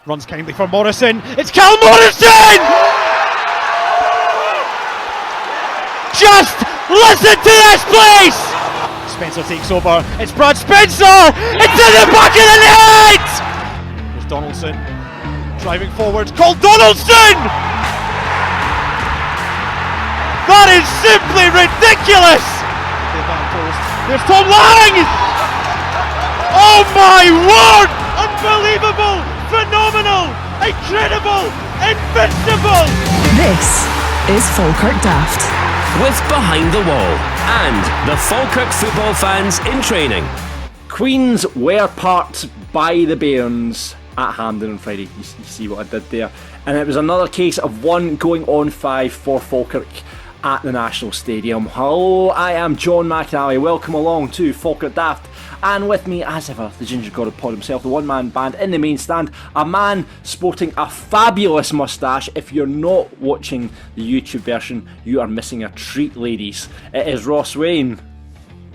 Runs kindly for Morrison. It's Cal Morrison! Just listen to this, please! Spencer takes over. It's Brad Spencer! It's in the back of the net! There's Donaldson driving forward. Cole Donaldson! That is simply ridiculous! There's Tom Lang! Oh my word! Unbelievable! Phenomenal! Incredible! Invincible! This is Fakirk Daft. With Behind the Wall and the Falkirk football fans in training. Queens were parked by the Bairns at Hampden on Friday. You see what I did there. And it was another case of 1 going on 5 for Falkirk at the National Stadium. Hello, I am John McAnally. Welcome along to Fakirk Daft. And with me, as ever, the ginger god of pod himself, the one-man band in the main stand, a man sporting a fabulous moustache. If you're not watching the YouTube version, you are missing a treat, ladies. It is Ross Wayne.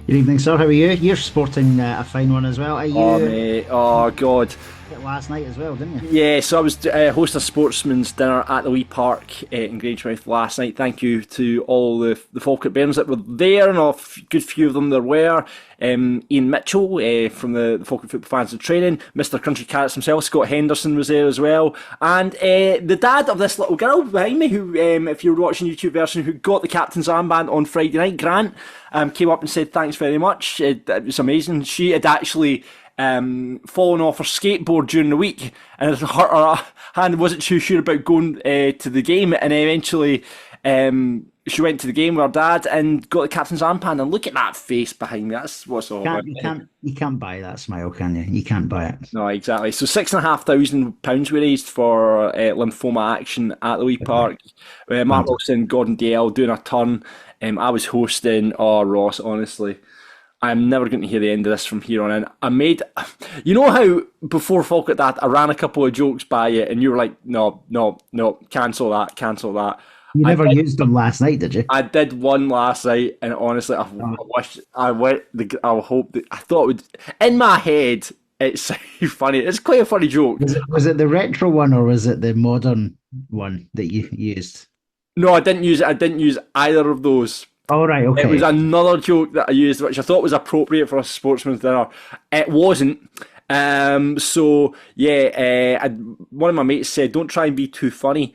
Good evening, sir. How are you? You're sporting a fine one as well. Are you? Oh, mate. Oh, God. Last night as well, didn't you? Yeah, so I was hosting a Sportsman's dinner at the Wee Park in Grangemouth last night. Thank you to all the Falkirk Bairns that were there, and a good few of them there were. Ian Mitchell from the Falkirk Football Fans in Training, Mr. Country Carrots himself, Scott Henderson was there as well, and the dad of this little girl behind me, who, if you're watching the YouTube version, who got the captain's armband on Friday night, Grant, came up and said thanks very much. It was amazing. She had actually fallen off her skateboard during the week and it hurt her hand, wasn't too sure about going to the game, and eventually she went to the game with her dad and got the captain's armband, and look at that face behind me. That's what's all about. You can't buy that smile, can you? You can't buy it. No, exactly. So £6,500 we raised for lymphoma action at the Wee Park. Mark Wilson, Gordon Dale doing a turn. I was hosting. Oh, Ross, honestly, I'm never going to hear the end of this from here on in. You know how before Falkirk that I ran a couple of jokes by you and you were like, no, cancel that. You never used them last night, did you? I did one last night, and honestly, I wish I went. I hope that I thought it would. In my head, it's funny. It's quite a funny joke. Was it the retro one or was it the modern one that you used? No, I didn't use it. I didn't use either of those. Oh, right, okay. It was another joke that I used, which I thought was appropriate for a sportsman's dinner. It wasn't. So yeah, one of my mates said, "Don't try and be too funny."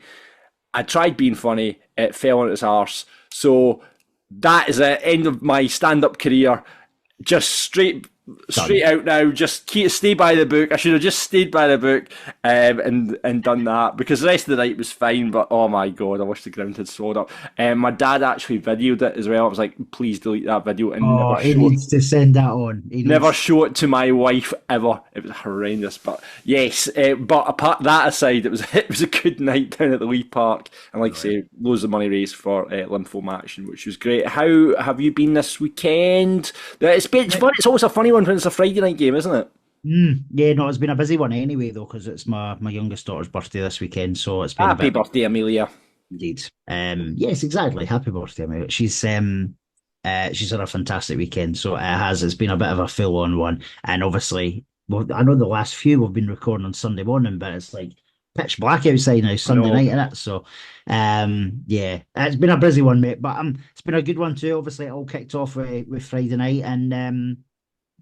I tried being funny, it fell on its arse. So that is the end of my stand-up career. Just straight out now. Just stay by the book. I should have just stayed by the book and done that, because the rest of the night was fine. But oh my god, I wish the ground had slowed up. My dad actually videoed it as well. I was like, please delete that video and he needs to send that on. Never show it to my wife ever. It was horrendous. But yes, but apart that aside, it was a good night down at the Wee Park, and like I say, loads of money raised for lymphoma action, which was great. How have you been this weekend? It's fun. It's always a funny one when it's a Friday night game, isn't it? Yeah, no, it's been a busy one anyway, though, because it's my youngest daughter's birthday this weekend, so it's been happy birthday, Amelia. Indeed. Yes, exactly. Happy birthday, Amelia. She's had a fantastic weekend, so it's been a bit of a full-on one, and obviously, well, I know the last few we've been recording on Sunday morning, but it's like pitch black outside now, Sunday night, innit? So, yeah, it's been a busy one, mate, but it's been a good one too. Obviously, it all kicked off with Friday night, and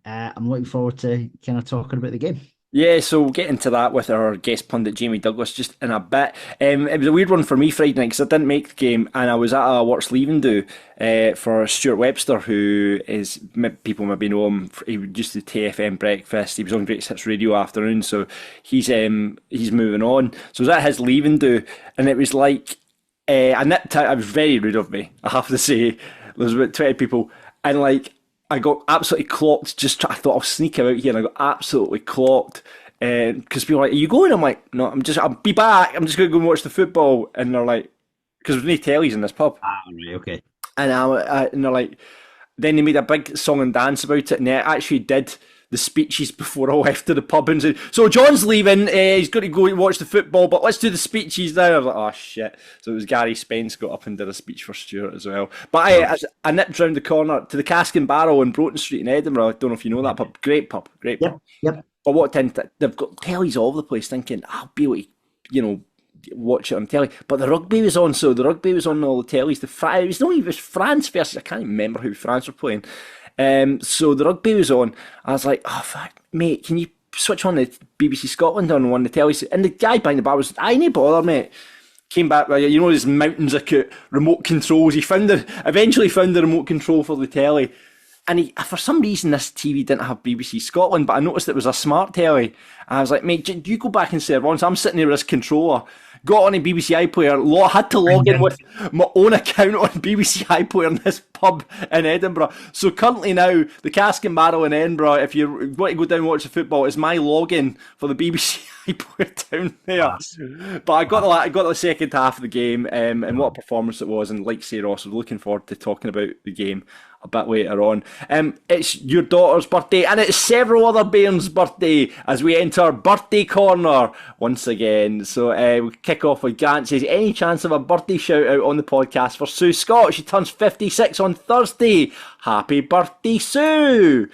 I'm looking forward to kind of talking about the game. Yeah, so we'll get into that with our guest pundit Jamie Douglas just in a bit. It was a weird one for me Friday night because I didn't make the game, and I was at a What's Leaving Do for Stuart Webster, who is, people maybe know him, he used to do TFM breakfast, he was on Great Hits Radio afternoon, so he's moving on. So I was at his Leaving Do, and it was like, I was very rude of me, I have to say. There was about 20 people, and like, I got absolutely clocked. I thought I'll sneak out here, and I got absolutely clocked. Because people were like, "Are you going?" I'm like, "No, I'll be back. I'm just going to go and watch the football." And they're like, "Because there's no tellies in this pub." Ah, right, okay. And and they're like, then they made a big song and dance about it, and they actually did the speeches before I left to the pub and said, "So John's leaving, he's got to go and watch the football, but let's do the speeches now." I was like, oh shit. So it was Gary Spence got up and did a speech for Stuart as well. But I nipped round the corner to the Cask and Barrel on Broughton Street in Edinburgh. I don't know if you know that pub. Great pub. Yep. or what they've got tellies all over the place, thinking I'll be able to, watch it on telly. But the rugby was on, so the rugby was on all the tellies. It was not even, it was France versus, I can't even remember who France were playing. So the rugby was on. I was like, oh fuck, mate, can you switch on the BBC Scotland on one of the tellies? And the guy behind the bar was, I ain't bother, mate. Came back, there's mountains of remote controls. He eventually found the remote control for the telly. And for some reason, this TV didn't have BBC Scotland, but I noticed it was a smart telly. And I was like, mate, do you go back and serve on? So I'm sitting there with this controller, got on a BBC iPlayer, had to log in with my own account on BBC iPlayer in this pub in Edinburgh. So currently now, the Cask and Barrel in Edinburgh, if you want to go down and watch the football, is my login for the BBC iPlayer down there. But I got the second half of the game, and what a performance it was. And like say, Ross, I was looking forward to talking about the game a bit later on. It's your daughter's birthday, and it's several other Bairns' birthday as we enter birthday corner once again. So we kick off with Gant says, any chance of a birthday shout out on the podcast for Sue Scott? She turns 56 on Thursday. Happy birthday, Sue!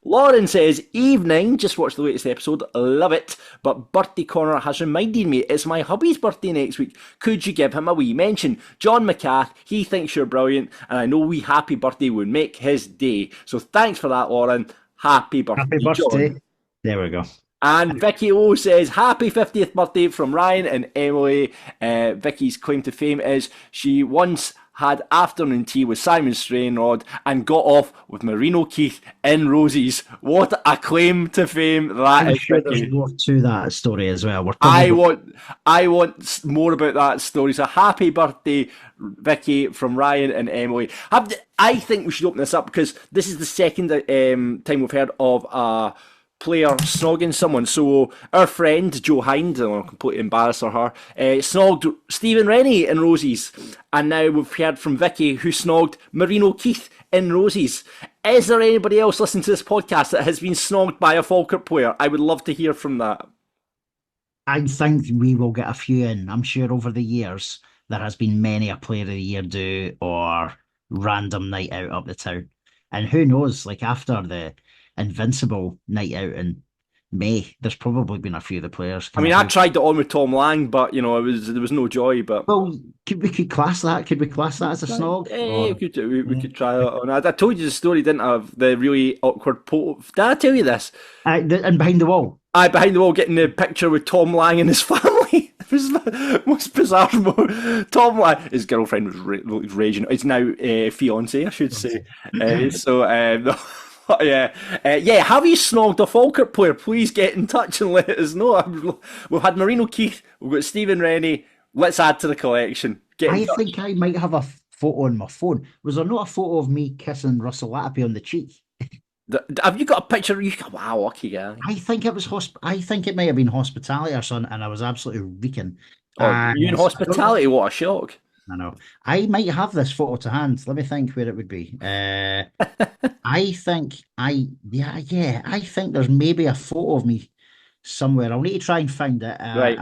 Lauren says, evening, just watched the latest episode, love it, but birthday corner has reminded me it's my hubby's birthday next week. Could you give him a wee mention? John McCath, he thinks you're brilliant, and I know wee happy birthday would make his day. So thanks for that, Lauren. Happy birthday, Happy birthday. John. There we go. And Vicky O says, happy 50th birthday from Ryan and Emily. Vicky's claim to fame is she once had afternoon tea with Simon Strainrod and got off with Marino Keith in Rosie's. What a claim to fame that I'm is, sure Vicky. there's more to that story as well. I want more about that story. So happy birthday, Vicky, from Ryan and Emily. I think we should open this up because this is the second time we've heard of a player snogging someone. So our friend Jo Hind, I'm completely embarrassed for her, snogged Stephen Rennie in Rosie's, and now we've heard from Vicky who snogged Marino Keith in Rosie's. Is there anybody else listening to this podcast that has been snogged by a Falkirk player? I would love to hear from that. I think we will get a few in. I'm sure over the years there has been many a player of the year do or random night out up the town. And who knows, like after the Invincible night out in May, there's probably been a few of the players. I mean, I tried it on with Tom Lang, but there was no joy. But well, could we class that? Could we class that as a snog? Yeah, we could try that on. I told you the story didn't have the really awkward Did I tell you this? And behind the wall. Behind the wall, getting the picture with Tom Lang and his family. It was the most bizarre. Tom Lang, his girlfriend was raging. It's now fiance, I should say. Yeah. Have you snogged a Falkirk player? Please get in touch and let us know. We've had Marino Keith, we've got Stephen Rennie. Let's add to the collection. I think I might have a photo on my phone. Was there not a photo of me kissing Russell Lappy on the cheek? Have you got a picture? Wow, lucky guy. I think it was I think it might have been hospitality or something, and I was absolutely reeking. You in hospitality? What a shock! I know. I might have this photo to hand. Let me think where it would be. I think there's maybe a photo of me somewhere. I'll need to try and find it. Right.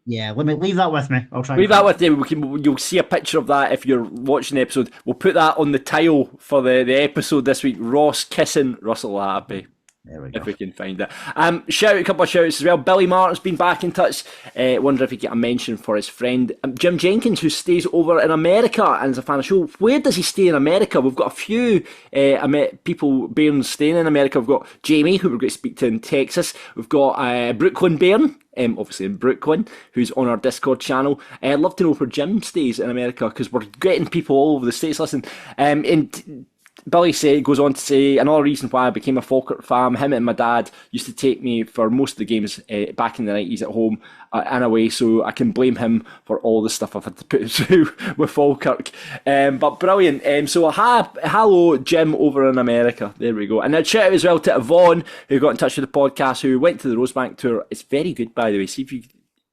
Let me leave that with me. I'll try. Leave that with you. You'll see a picture of that if you're watching the episode. We'll put that on the tile for the episode this week. Ross kissing Russell Happy. There we go. If we can find it. A couple of shouts as well. Billy Martin's been back in touch. Wonder if he get a mention for his friend Jim Jenkins, who stays over in America and is a fan of the show. Where does he stay in America? We've got a few people, Bairns, staying in America. We've got Jamie, who we're going to speak to in Texas. We've got Brooklyn Bairn, obviously in Brooklyn, who's on our Discord channel. I'd love to know where Jim stays in America because we're getting people all over the States listening. Billy goes on to say, another reason why I became a Falkirk fan, him and my dad used to take me for most of the games back in the 90s at home and away, so I can blame him for all the stuff I've had to put through with Falkirk. But brilliant. So hello, Jim, over in America. There we go. And a shout out as well to Yvonne, who got in touch with the podcast, who went to the Rosebank tour. It's very good, by the way. See if you...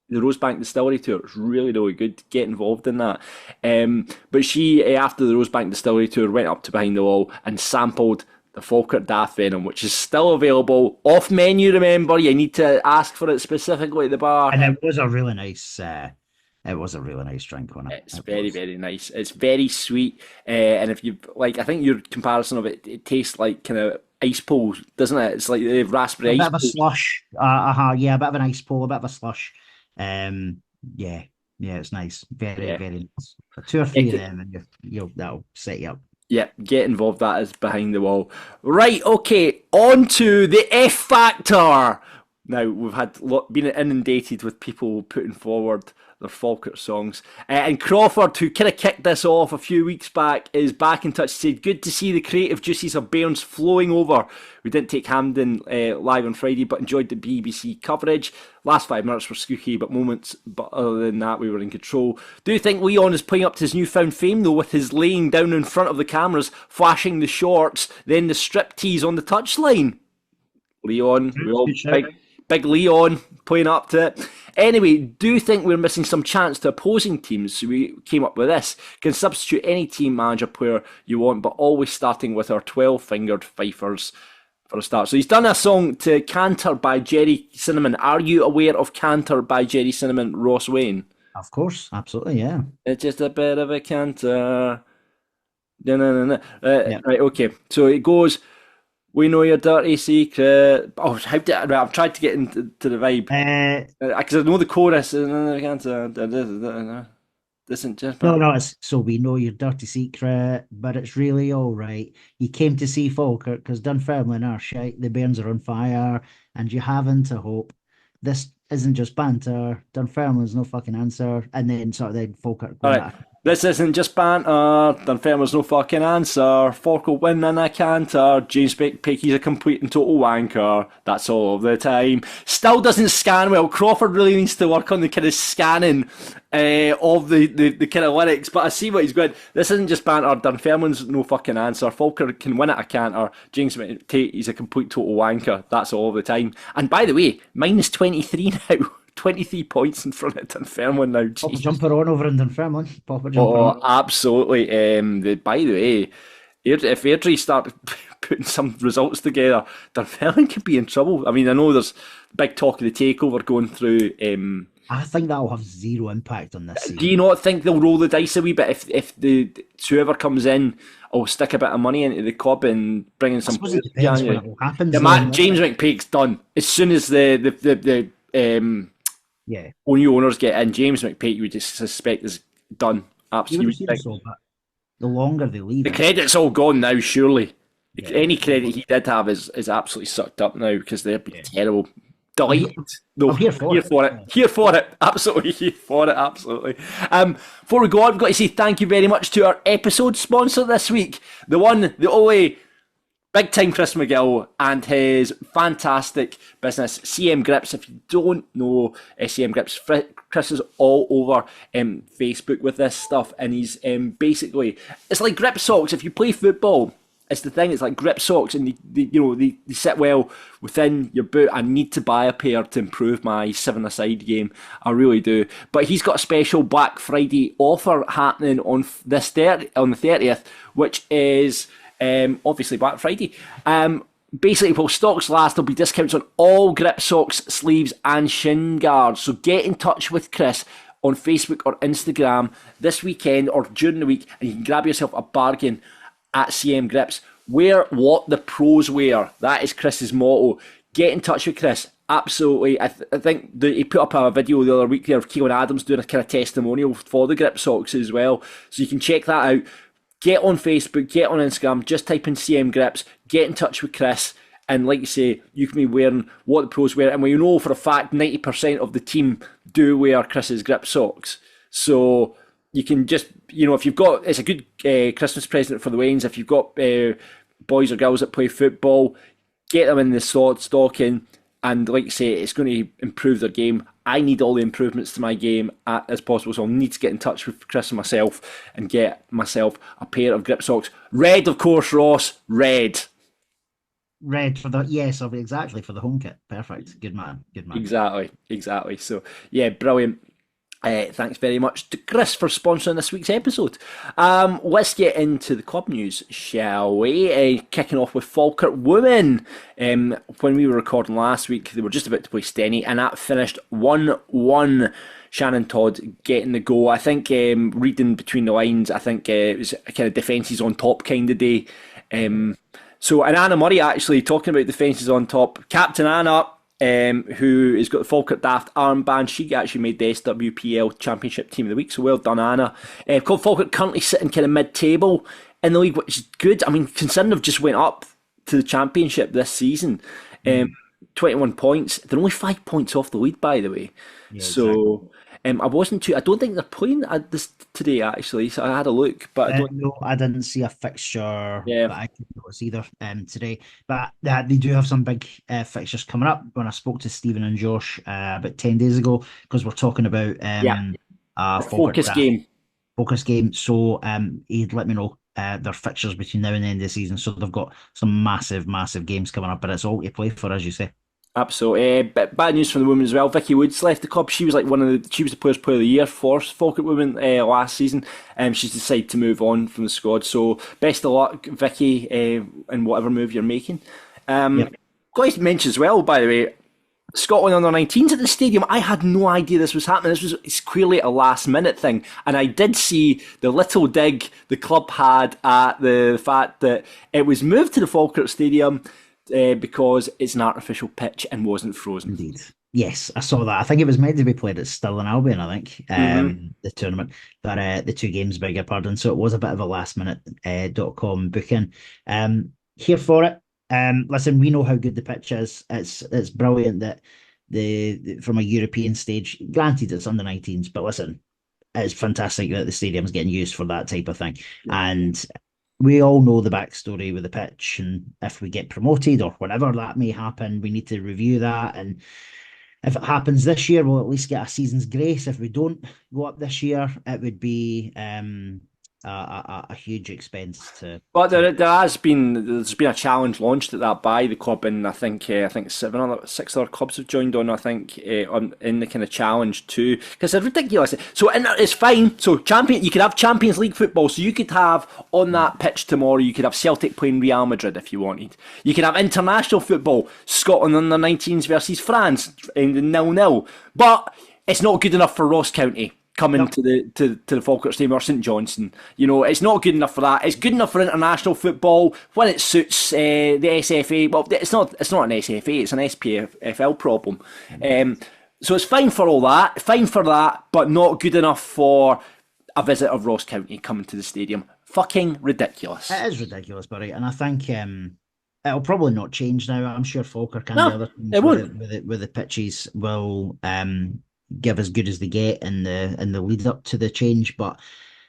The Rosebank Distillery tour was really, really good. Get involved in that. But she, after the Rosebank Distillery tour, went up to Behind the Wall and sampled the Fakirk Daft Venom, which is still available. Off menu, remember. You need to ask for it specifically at the bar. And it was a really nice... It was a really nice drink, wasn't it? It's very nice. It's very sweet. And if you like, I think your comparison of it tastes like kind of ice pole, doesn't it? It's like the raspberry A bit ice of a pole. slush. Yeah, a bit of an ice pole, a bit of a slush. Yeah, yeah, it's nice. Very, Yeah. very nice. 2 or 3 of them, and that'll set you up. Yeah, get involved. That is behind the wall. Right, okay, on to the F Factor. Now, we've been inundated with people putting forward their Falkirk songs. And Crawford, who kind of kicked this off a few weeks back, is back in touch. He said, good to see the creative juices of Bairns flowing over. We didn't take Hampden live on Friday, but enjoyed the BBC coverage. Last 5 minutes were skooky, but other than that, we were in control. Do you think Leon is playing up to his newfound fame, though, with his laying down in front of the cameras, flashing the shorts, then the striptease on the touchline? Leon, we all big Leon playing up to it. Anyway, do you think we're missing some chance to opposing teams? So we came up with this. Can substitute any team manager player you want, but always starting with our 12-fingered fifers for a start. So he's done a song to Canter by Jerry Cinnamon. Are you aware of Canter by Jerry Cinnamon, Ross Wayne? Of course, absolutely, yeah. It's just a bit of a canter. No. Right, okay. So it goes... We know your dirty secret. Oh, I've tried to get into the vibe because I know the chorus. Isn't just No. So we know your dirty secret, but it's really all right. You came to see Falkirk because Dunfermline are shite. The Bairns are on fire, and you haven't a hope. This isn't just banter. Dunfermline's no fucking answer, and then Falkirk. All right. This isn't just banter. Dunfermline's no fucking answer. Falk will win in a canter. James McPakey's a complete and total wanker. That's all of the time. Still doesn't scan well. Crawford really needs to work on the kind of scanning of the kind of lyrics. But I see what he's going. This isn't just banter. Dunfermline's no fucking answer. Falkirk can win at a canter. James McPakey's a complete total wanker. That's all of the time. And by the way, minus 23 now. 23 points in front of Dunfermline now. Pop a jumper on over in Dunfermline. Pop a jumper on. Absolutely. By the way, if Airdrie start putting some results together, Dunfermline could be in trouble. I mean, I know there's big talk of the takeover going through. I think that'll have zero impact on this season. Do you not think they'll roll the dice a wee bit if whoever comes in will stick a bit of money into the club and bring in some? I suppose it depends when it will happen. James McPake's done as soon as the new owners get in. James McPake, you would just suspect is done. Absolutely. The longer they leave, the credit's all gone now. Surely, any credit he did have is absolutely sucked up now because they're terrible. Delighted. No, I'm here for it. Here for it. Absolutely here for it. Absolutely. Before we go on, we've got to say thank you very much to our episode sponsor this week, the one, the only. Big time Chris McGill and his fantastic business, CM Grips. If you don't know CM Grips, Chris is all over Facebook with this stuff, and he's basically, it's like grip socks. If you play football, it's the thing, it's like grip socks, and they sit well within your boot. I need to buy a pair to improve my 7-a-side game. I really do. But he's got a special Black Friday offer happening on the 30th, which is... obviously Black Friday. Basically, while stocks last, there'll be discounts on all grip socks, sleeves, and shin guards. So get in touch with Chris on Facebook or Instagram this weekend or during the week, and you can grab yourself a bargain at CM Grips. Wear what the pros wear. That is Chris's motto. Get in touch with Chris. Absolutely. I think he put up a video the other week there of Keelan Adams doing a kind of testimonial for the grip socks as well. So you can check that out. Get on Facebook, get on Instagram, just type in CM Grips, get in touch with Chris, and like you say, you can be wearing what the pros wear, and we know for a fact 90% of the team do wear Chris's grip socks. So you can just, if you've got, it's a good Christmas present for the Waynes. If you've got boys or girls that play football, get them in the stocking, and like you say, it's going to improve their game. I need all the improvements to my game as possible, so I'll need to get in touch with Chris and myself and get myself a pair of grip socks. Red, of course, Ross. Red. Red for the, yes, exactly, for the home kit. Perfect. Good man. Exactly. So, yeah, brilliant. Thanks very much to Chris for sponsoring this week's episode. Let's get into the club news, shall we? Kicking off with Falkirk Women. When we were recording last week, they were just about to play Steny, and that finished 1-1. Shannon Todd getting the goal. I think, reading between the lines, I think it was a kind of defences on top kind of day. So, and Anna Murray, actually, talking about defences on top, Captain Anna, who has got the Falkirk Daft armband, she actually made the SWPL Championship Team of the Week, so well done, Anna. Falkirk currently sitting kind of mid-table in the league, which is good. I mean, considering they've just went up to the Championship this season, 21 points. They're only 5 points off the lead, by the way. Yeah, So... I don't think they're playing at this today, actually, so I had a look, but No, I didn't see a fixture Yeah. that I could notice either today. But they do have some big fixtures coming up. When I spoke to Stephen and Josh about 10 days ago, because we're talking about focus game. Focus game. So he'd let me know their fixtures between now and the end of the season. So they've got some massive, massive games coming up, but it's all to play for, as you say. Absolutely. But bad news from the women as well. Vicky Woods left the club. She was like she was the Players' Player of the Year for Falkirk Women last season. She's decided to move on from the squad. So best of luck, Vicky, in whatever move you're making. Got to mention as well, by the way, Scotland under 19s at the stadium. I had no idea this was happening. It's clearly a last minute thing, and I did see the little dig the club had at the fact that it was moved to the Falkirk Stadium. Because it's an artificial pitch and wasn't frozen. Indeed. Yes, I saw that. I think it was meant to be played at Stirling Albion, I think, the tournament, but the two games, beg your pardon. So it was a bit of a last minute .com booking. Here for it. Listen, we know how good the pitch is. It's brilliant that from a European stage, granted it's under 19s, but listen, it's fantastic that the stadium's getting used for that type of thing. Yeah. And we all know the backstory with the pitch, and if we get promoted or whatever that may happen, we need to review that. And if it happens this year, we'll at least get a season's grace. If we don't go up this year, it would be a huge expense to. But there's been a challenge launched at that by the club, and I think 6 other clubs have joined on. I think in the kind of challenge too, because it's ridiculous. So it's fine. So you could have Champions League football. So you could have on that pitch tomorrow. You could have Celtic playing Real Madrid if you wanted. You could have international football, Scotland under 19s versus France in the 0-0. But it's not good enough for Ross County coming to the Falkirk Stadium or St Johnstone. You know, it's not good enough for that. It's good enough for international football when it suits the SFA. Well, it's not an SFA, it's an SPFL problem. So it's fine for all that, fine for that, but not good enough for a visit of Ross County coming to the stadium. Fucking ridiculous. It is ridiculous, Barry, and I think it'll probably not change now. I'm sure Falkirk and the other teams with the pitches will give as good as they get in the lead up to the change, but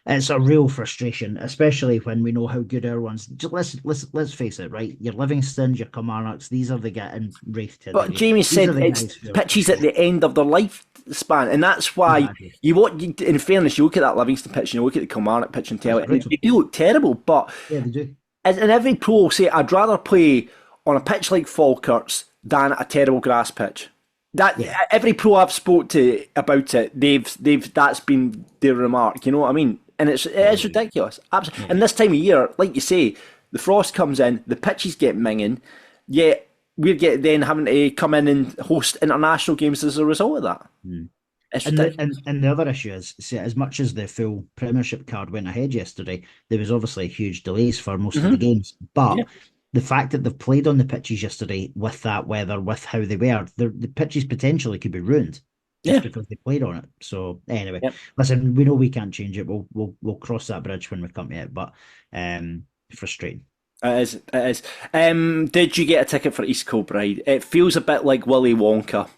it's a real frustration, especially when we know how good our ones. Let's face it, right? Your Livingstons, your Kilmarnocks, these are the getting wraithed. But Jamie said it's pitches at the end of their lifespan, and that's why in fairness, you look at that Livingston pitch and you look at the Kilmarnock pitch and tell it, they do look terrible, but yeah, they do. And every pro will say, I'd rather play on a pitch like Falkirk's than a terrible grass pitch. Every pro I've spoke to about it, they've that's been their remark. You know what I mean? And it is ridiculous. Absolutely. And this time of year, like you say, the frost comes in, the pitches get minging, yet we're then having to come in and host international games as a result of that. And the other issue is, see, as much as the full Premiership card went ahead yesterday, there was obviously huge delays for most of the games, but. Yeah. The fact that they've played on the pitches yesterday with that weather, with how they were, the pitches potentially could be ruined just because they played on it. So anyway, listen, we know we can't change it. We'll cross that bridge when we come to it. But frustrating. It is. Did you get a ticket for East Kilbride? It feels a bit like Willy Wonka.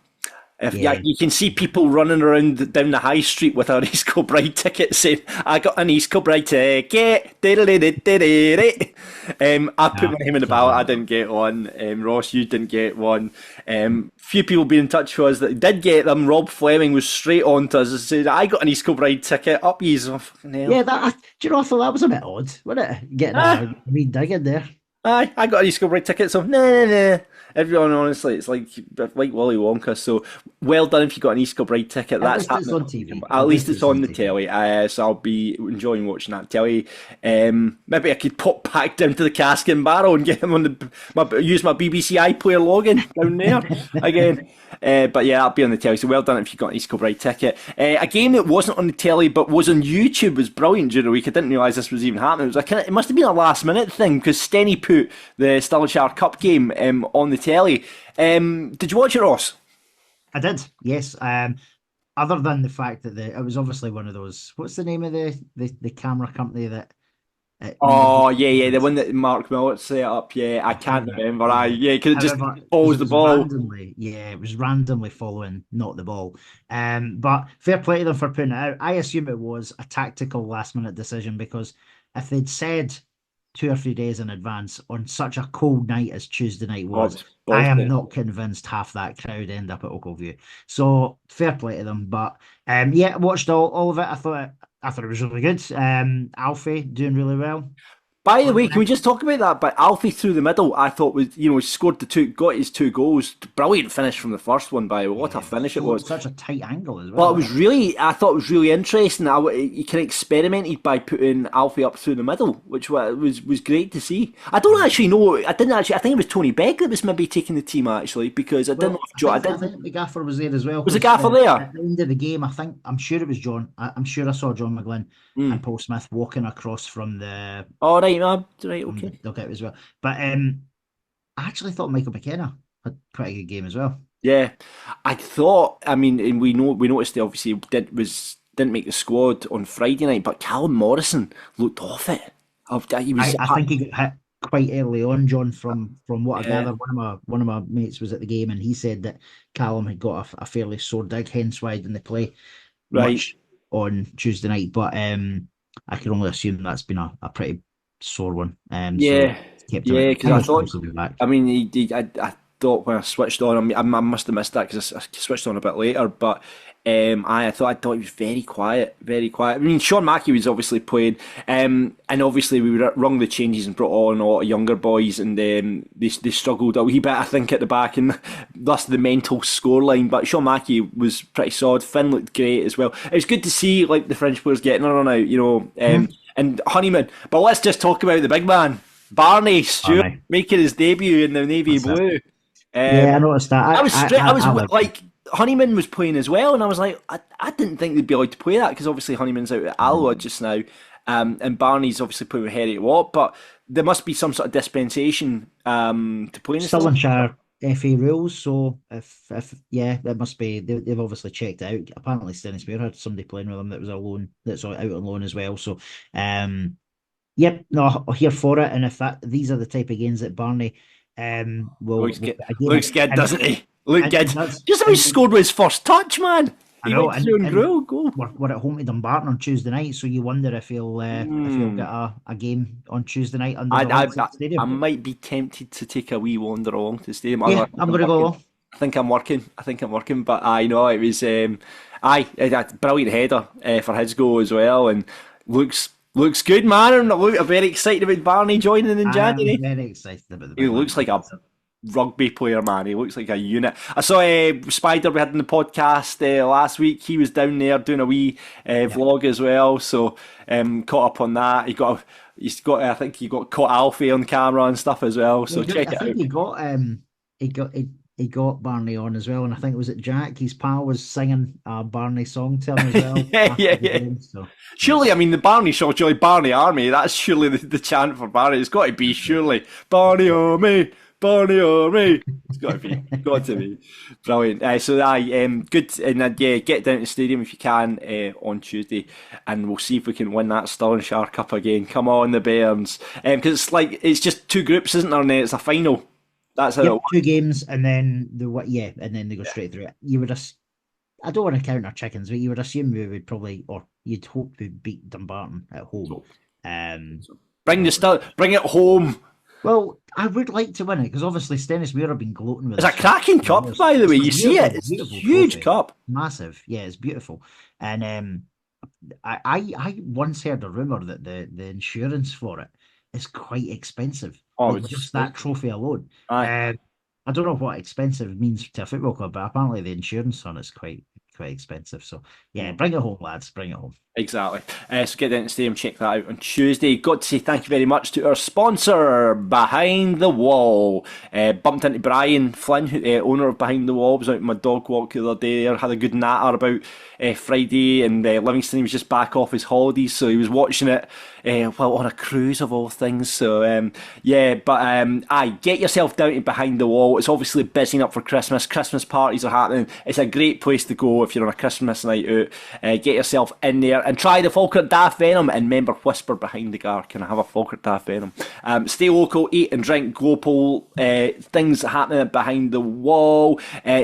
You can see people running around down the high street with an East Kilbride ticket saying, I got an East Kilbride ticket. I put my name in the ballot. I didn't get one. Ross, you didn't get one. Few people been in touch with us that did get them. Rob Fleming was straight on to us and said, I got an East Kilbride ticket. Up years. Oh, yeah, do you know, I thought that was a bit odd, wasn't it? Getting a wee dig in there. I got an East Kilbride ticket, so no. Everyone, honestly, it's like Willy Wonka. So well done if you got an East Kilbride ticket. That's At least it's happening. on TV. At least it's on the telly. So I'll be enjoying watching that telly. Maybe I could pop back down to the cask and barrel and get him on use my BBC iPlayer login down there again. But yeah, I'll be on the telly. So well done if you got an East Kilbride ticket. A game that wasn't on the telly but was on YouTube was brilliant during the week. I didn't realise this was even happening. It must have been a last minute thing because Stenny put the Stirlingshire Cup game on the telly. Did you watch it, Ross? I did, yes. Other than the fact that it was obviously one of those. What's the name of the camera company that? Oh yeah, the one that Mark Millett set up. Yeah, I can't remember. Because it just follows the ball. It was randomly following, not the ball. But fair play to them for putting it out. I assume it was a tactical last minute decision because if they'd said 2 or 3 days in advance on such a cold night as Tuesday night was, I am not convinced half that crowd end up at Oakleview. So fair play to them. But watched all of it. I thought it was really good. Alfie doing really well. By the way, can we just talk about that? But Alfie through the middle, I thought was, scored got his 2 goals. Brilliant finish from the first one, by the way. What a finish it was. Such a tight angle as well. Well, I thought it was really interesting. He kind of experimented by putting Alfie up through the middle, which was great to see. I don't actually know. I think it was Tony Begg that was maybe taking the team actually, because I think the gaffer was there as well. Was the gaffer there? At the end of the game, I'm sure it was John. I'm sure I saw John McGlynn and Paul Smith walking across from the. Oh, right, okay. Dugout as well. But I actually thought Michael McKenna had quite a good game as well. Yeah, I thought. I mean, and we noticed they obviously didn't make the squad on Friday night, but Callum Morrison looked off it. I think he got hit quite early on, John. From what I gather, one of my mates was at the game and he said that Callum had got a fairly sore dig, hence why didn't play much on Tuesday night. But I can only assume that's been a pretty sore one. Because I thought. I thought when I switched on, I must have missed that because I switched on a bit later. But I thought he was very quiet, very quiet. I mean, Sean Mackey was obviously playing, and obviously we rung the changes and brought on a lot of younger boys, and they struggled a wee bit, I think, at the back, and thus the mental scoreline. But Sean Mackey was pretty solid. Finn looked great as well. It was good to see like the French players getting a run out, and Honeyman. But let's just talk about the big man, Barney Stewart, making his debut in the navy blue. I noticed that. I was like, Honeyman was playing as well, and I was like, I didn't think they'd be allowed to play that because obviously Honeyman's out at Alloa just now, and Barney's obviously playing with Harry Watt, but there must be some sort of dispensation to play in the Stirlingshire FA rules. So if that must be they've obviously checked it out. Apparently, Stennismuir had somebody playing with them that was that's out on loan as well. So I'm here for it, and if these are the type of games that Barney. Looks good, doesn't he? Look good. Just how he scored with his first touch, man. We're at home to Dumbarton on Tuesday night, so you wonder if he'll get a game on Tuesday night under the stadium. I might be tempted to take a wee wander along to the stadium. Yeah, I'm going to go along. I think I'm working, but I know it was a brilliant header for his goal as well, and looks good, man. I'm very excited about Barney joining in January. I'm very excited about He looks like a rugby player, man. He looks like a unit. I saw Spider we had in the podcast last week. He was down there doing a wee vlog as well. So caught up on that. I think he got caught Alfie on camera and stuff as well. So check it out. He got Barney on as well, and I think it Jack, his pal, was singing a Barney song to him as well. yeah. Game, so. Surely, I mean, the Barney song, surely Barney Army, that's surely the chant for Barney. It's got to be, surely. Barney Army, Barney Army. It's got to be. Brilliant. Good. And get down to the stadium if you can on Tuesday, and we'll see if we can win that Stirlingshire Cup again. Come on, the Bairns. Because it's just 2 groups, isn't there, and it's a final. That's how 2 games, and then they go straight through it. You would I don't want to count our chickens, but you would assume we would probably, or you'd hope to beat Dumbarton at home. Bring it home. Well, I would like to win it because obviously Stennismuir have been gloating with it. It's a cracking cup, by the way. You see it. It's a huge cup. Massive. Yeah, it's beautiful. And I once heard a rumour that the insurance for it is quite expensive. Oh, just that trophy alone. I don't know what expensive means to a football club, but apparently the insurance on it's quite expensive. So yeah, bring it home, lads. Bring it home. Exactly. So get down to the stadium, check that out on Tuesday. Got to say thank you very much to our sponsor, Behind the Wall. Bumped into Brian Flynn, owner of Behind the Wall. Was out on my dog walk the other day there, had a good natter about Friday, and Livingston, he was just back off his holidays, so he was watching it while on a cruise of all things. So aye, get yourself down to Behind the Wall. It's obviously busying up for Christmas. Christmas parties are happening. It's a great place to go if you're on a Christmas night out. Get yourself in there and try the Fakirk Daft Venom, and remember, whisper behind the gar, can I have a Fakirk Daft Venom? Stay local, eat and drink, global things happening Behind the Wall.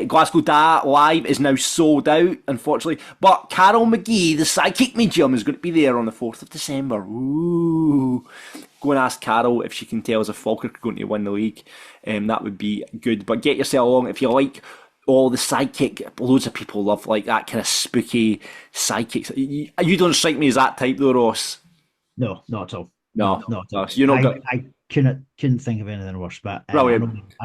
Glasgow Da Live is now sold out, unfortunately, but Carol McGee, the psychic medium, is going to be there on the 4th of December. Ooh. Go and ask Carol if she can tell us if Falkirk are going to win the league. That would be good. But get yourself along if you like all the psychic. Loads of people love like that kind of spooky psychics. You don't strike me as that type though, Ross. No, not at all. No, not at all. You're not. I couldn't think of anything worse. But I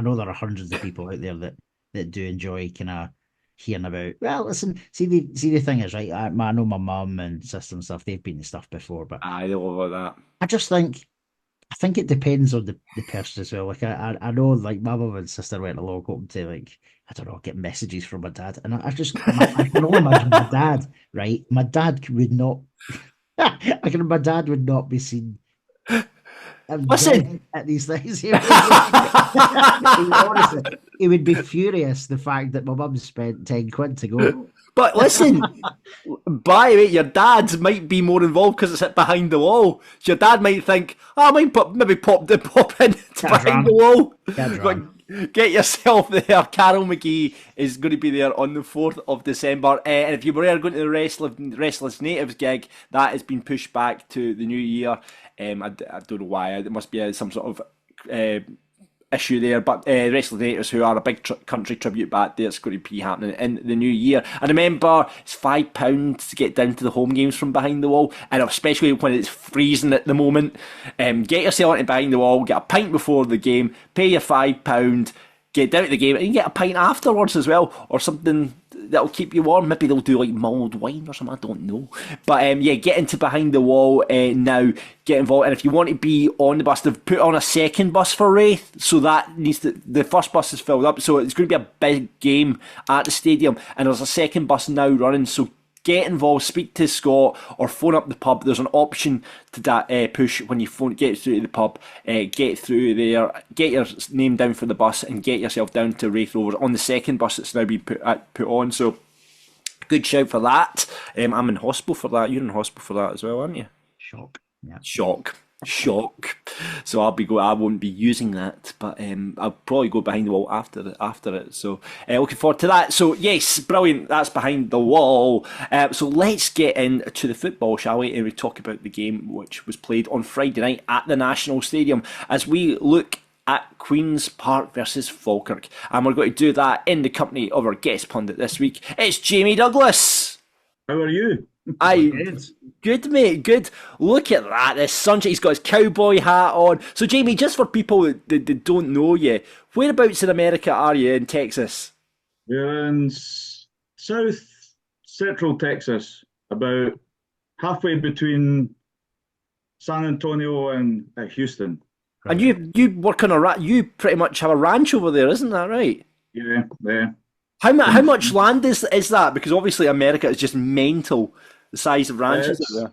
know there are hundreds of people out there that do enjoy kind of hearing about. Well, listen, see the thing is, right. I know my mum and sister and stuff. They've been to stuff before, but I don't know about that. I think it depends on the person as well. Like I know, like my mum and sister went along hoping to, like, I don't know, get messages from my dad, and I can only imagine my dad. Right, my dad would not. My dad would not be seen. Listen at these things. Honestly, he would be furious the fact that my mum spent 10 quid to go. But listen, by the way, your dad might be more involved because it's at Behind the Wall. So your dad might think, I might pop in to Behind the Wall. Get yourself there. Carol McGee is going to be there on the 4th of December. And if you were going to the Restless Natives gig, that has been pushed back to the new year. I don't know why. There must be some sort of issue there, but Restless Natives, who are a big country tribute band, it's going to be happening in the new year. And remember, it's £5 to get down to the home games from Behind the Wall, and especially when it's freezing at the moment. Get yourself into Behind the Wall, get a pint before the game, pay your £5, get down to the game, and you get a pint afterwards as well, or something that'll keep you warm. Maybe they'll do like mulled wine or something, I don't know. But get into Behind the Wall now, get involved. And if you want to be on the bus, they've put on a second bus for Wraith, so that needs to, the first bus is filled up, so it's going to be a big game at the stadium, and there's a second bus now running, so get involved, speak to Scott, or phone up the pub. There's an option to that push when you get through to the pub. Get through there, get your name down for the bus, and get yourself down to Wraith Rovers on the second bus that's now been put on. So good shout for that. I'm in hospital for that. You're in hospital for that as well, aren't you? Shock. Yeah. Shock. So I won't be using that, but I'll probably go Behind the Wall after it. So looking forward to that. So yes, brilliant. That's Behind the Wall. So let's get into the football, shall we? And we talk about the game which was played on Friday night at the National Stadium as we look at Queen's Park versus Falkirk, and we're going to do that in the company of our guest pundit this week. It's Jamie Douglas. How are you? Good, mate, good. Look at that, the sunshine. He's got his cowboy hat on. So, Jamie, just for people that don't know you, whereabouts in America are you in Texas? We're in south central Texas, about halfway between San Antonio and Houston. And you work on you pretty much have a ranch over there, isn't that right? Yeah. How much land is that? Because obviously America is just mental. The size of ranches out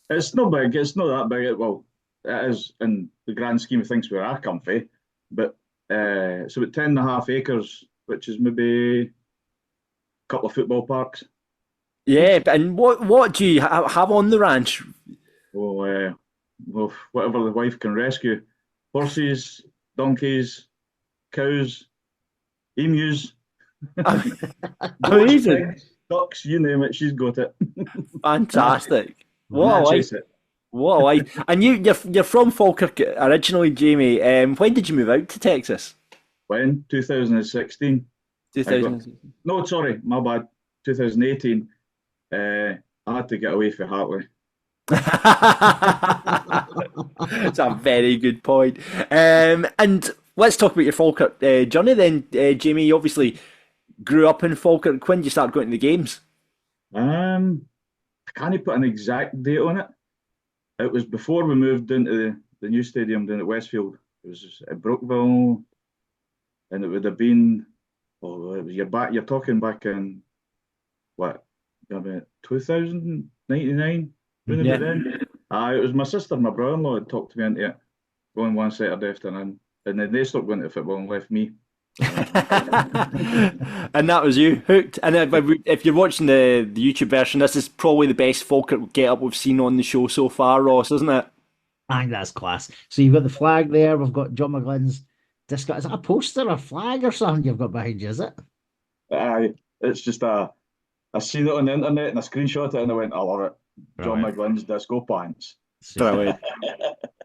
there. It's not big. It's not that big. Well, it is in the grand scheme of things where I come from. But it's about 10.5 acres, which is maybe a couple of football parks. Yeah, and what do you have on the ranch? Well, whatever the wife can rescue. Horses, donkeys, cows, emus. Amazing. Ducks, you name it, she's got it. Fantastic. What a life. And you're from Falkirk originally, Jamie. When did you move out to Texas? When? 2016. 2016. No, sorry, my bad. 2018. I had to get away from Hartley. It's a very good point. And let's talk about your Falkirk journey then, Jamie. You obviously grew up in Falkirk. When did you start going to the games? I can't put an exact date on it. It was before we moved into the new stadium down at Westfield. It was at Brookville, and it would have been, you're talking back in, what, about 2099, round about then. It was my sister and my brother-in-law had talked me into it, going one Saturday afternoon, and then they stopped going to football and left me. And that was you, hooked. And if you're watching the YouTube version, this is probably the best Falkirk get-up we've seen on the show so far, Ross, isn't it? I think that's class. So you've got the flag there. We've got John McGlynn's disco. Is that a poster, a flag, or something you've got behind you? Is it? Aye, it's just I seen it on the internet and I screenshot it and I went, I love it. John McGlynn's disco pants. Brilliant.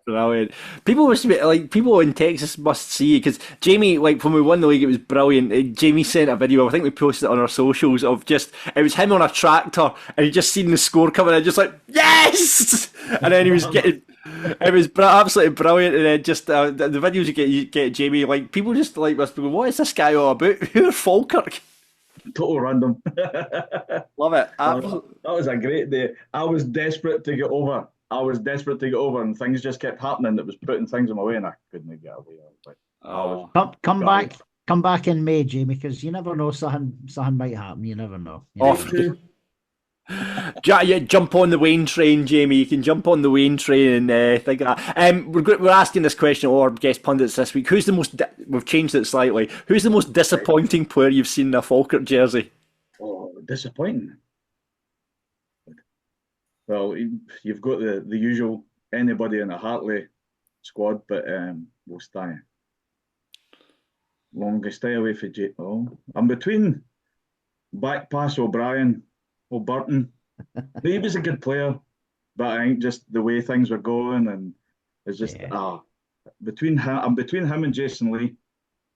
Brilliant. People must be like, people in Texas must see, because Jamie, like when we won the league, it was brilliant. Jamie sent a video, I think we posted it on our socials, of just, it was him on a tractor and he just seen the score coming in, just like, yes! And then he was getting, it was absolutely brilliant. And then just the videos you get Jamie, like people just like must be going, what is this guy all about? Who are Falkirk? Total random. Love it. That was a great day. I was desperate to get over. And things just kept happening that was putting things in my way, and I couldn't get away. Come back in May, Jamie, because you never know, something might happen. You never know. Jump on the Wayne train, Jamie. You can jump on the Wayne train and think of that. We're asking this question to all our guest pundits this week. Who's the most? We've changed it slightly. Who's the most disappointing player you've seen in a Falkirk jersey? Oh, disappointing. Well, you've got the usual anybody in a Hartley squad, but we'll stay. Stay away from Jake. Oh, I'm between back pass O'Brien, O'Burton. He was a good player, but I think just the way things were going, and it's just between him. I'm between him and Jason Lee.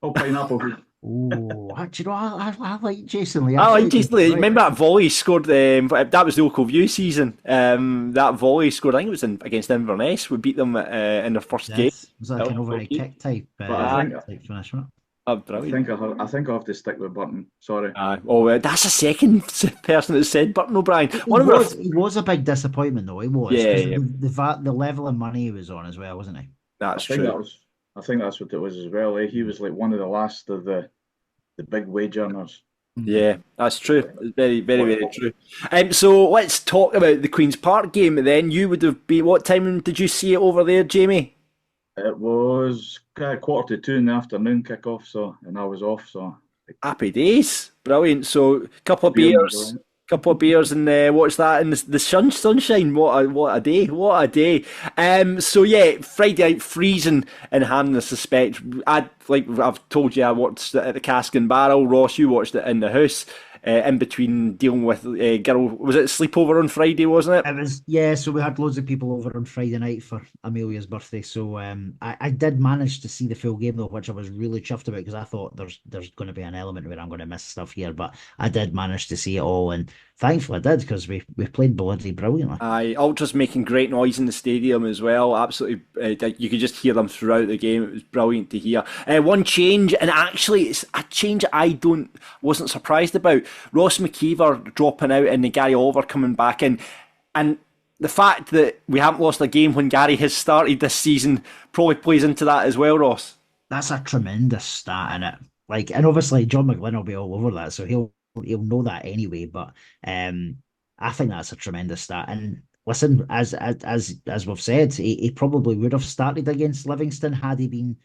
Oh, Pineapple. Oh, do you know, I like Jason Lee. I like Jason Lee. Remember that volley he scored? That was the Local View season. That volley he scored, I think it was against Inverness. We beat them in the first game. Was that like an overhead kick type finish? Oh, brilliant. I think I'll have to stick with Burton. Sorry. That's the second person that said Burton O'Brien. He was a big disappointment, though. He was. Yeah. The level of money he was on as well, wasn't he? That's true. I think that's what it was as well. He was like one of the last of the big wage earners. Yeah, that's true. Very, very, very true. So let's talk about the Queen's Park game then. You would have been, what time did you see it over there, Jamie? It was 1:45 in the afternoon kick-off, and I was off, so... Happy days. Brilliant. So couple of beers, and watch that in the sunshine. What a day! What a day! So yeah, Friday night freezing in Hampden, I suspect. I've told you, I watched it at the Cask and Barrel. Ross, you watched it in the house. In between dealing with girl, was it sleepover on Friday, wasn't it? It was, yeah. So we had loads of people over on Friday night for Amelia's birthday. So I did manage to see the full game though, which I was really chuffed about because I thought there's going to be an element where I'm going to miss stuff here, but I did manage to see it all, and thankfully I did because we played bloody brilliantly. Aye, Ultras making great noise in the stadium as well. Absolutely, you could just hear them throughout the game. It was brilliant to hear. One change, and actually it's a change I wasn't surprised about. Ross McKeever dropping out and Gary Oliver coming back in, and the fact that we haven't lost a game when Gary has started this season probably plays into that as well, Ross. That's a tremendous stat in it. And obviously John McGlynn will be all over that, so he'll know that anyway. But I think that's a tremendous stat. And listen, as we've said, he probably would have started against Livingston had he been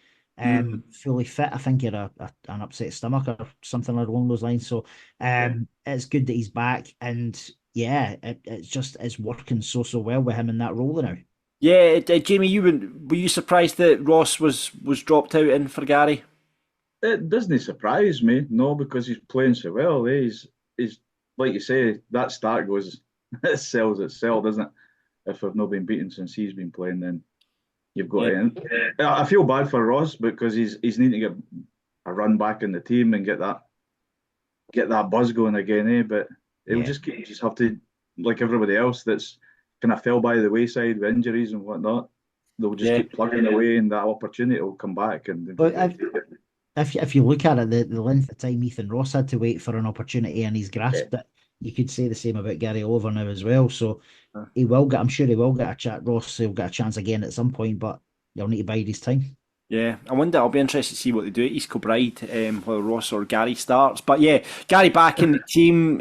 fully fit. I think he had an upset stomach or something along those lines. So it's good that he's back, and yeah, it's working so well with him in that role now. Yeah, Jamie, were you surprised that Ross was dropped out in for Gary? It doesn't surprise me, no, because he's playing so well. He's like you say, that start goes, it sells itself, doesn't it? If we've not been beaten since he's been playing, then you've got to. I feel bad for Ross because he's needing to get a run back in the team and get that buzz going again, But he'll just have to, like everybody else that's kind of fell by the wayside with injuries and whatnot. they'll just keep plugging away, and that opportunity will come back. And But if you look at it, the length of time Ethan Ross had to wait for an opportunity and he's grasped it, you could say the same about Gary Oliver now as well. So he will get, I'm sure he will get a chat. Ross will get a chance again at some point, but he'll need to bide his time. Yeah, I wonder. I'll be interested to see what they do at East Kilbride, whether Ross or Gary starts. But yeah, Gary back in the team,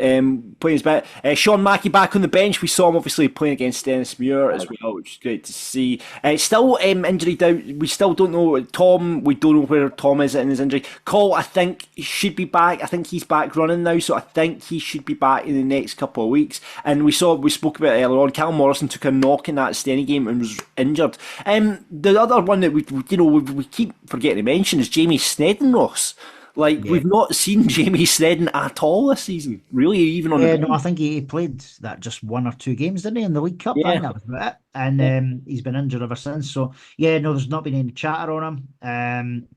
playing his bit. Sean Mackey back on the bench. We saw him obviously playing against Dennis Muir as well, which is great to see. Still injury doubt. We still don't know. Tom, we don't know where Tom is in his injury. Cole, I think he should be back. I think he's back running now, so I think he should be back in the next couple of weeks. And we spoke about it earlier on. Cal Morrison took a knock in that Steny game and was injured. The other one that we keep forgetting to mention is Jamie Snedden, Ross. We've not seen Jamie Snedden at all this season, really, even on the... No, I think he played that just 1 or 2 games, didn't he, in the League Cup? Yeah. I think that was about it. And he's been injured ever since. So, yeah, no, there's not been any chatter on him.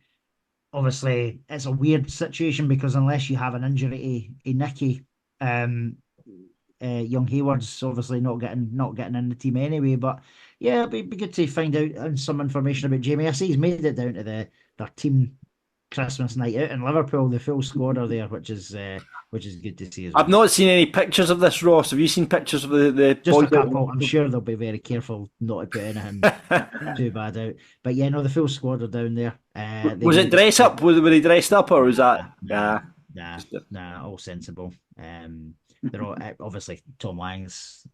Obviously, it's a weird situation because unless you have an injury to Nicky, young Hayward's obviously not getting in the team anyway. But yeah, it'd be good to find out some information about Jamie. I see he's made it down to their team Christmas night out in Liverpool. The full squad are there, which is good to see as well. I've not seen any pictures of this, Ross. Have you seen pictures of the just a couple? I'm sure they'll be very careful not to put anything too bad out. But yeah, no, the full squad are down there. Was it dress up? Were they dressed up, or was that? Nah, all sensible. They're all obviously Tom Lang's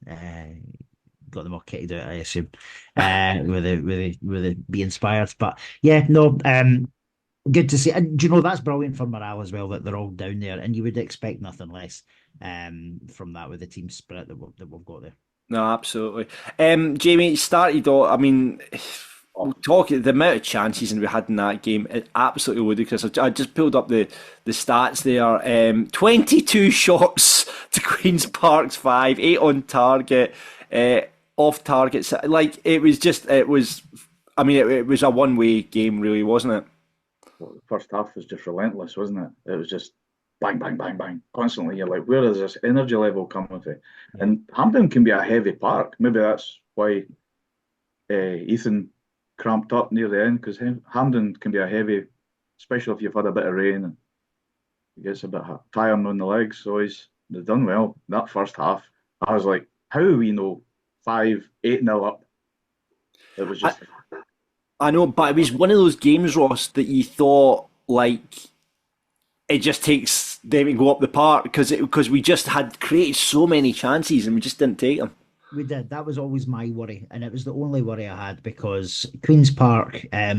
got them all kitted out, I assume, with the be inspired. But yeah, no, good to see. And do you know, that's brilliant for morale as well that they're all down there, and you would expect nothing less from that with the team spirit that we've got there. No, absolutely. Jamie, started off, I mean, the amount of chances we had in that game is absolutely ludicrous. I just pulled up the stats there. 22 shots to Queen's Park's 5, 8 on target, off targets. It was a one-way game, really, wasn't it? Well, the first half was just relentless, wasn't it? It was just bang, bang, bang, bang, constantly. You're like, where is this energy level coming from? And Hampden can be a heavy park. Maybe that's why Ethan cramped up near the end, because Hampden can be a heavy, especially if you've had a bit of rain and it gets a bit tiring on the legs. So they've done well. That first half, I was like, how are we 8-0 up? It was just... I know, but it was one of those games, Ross, that you thought, it just takes them to go up the park because we just had created so many chances and we just didn't take them. We did. That was always my worry, and it was the only worry I had because Queen's Park, I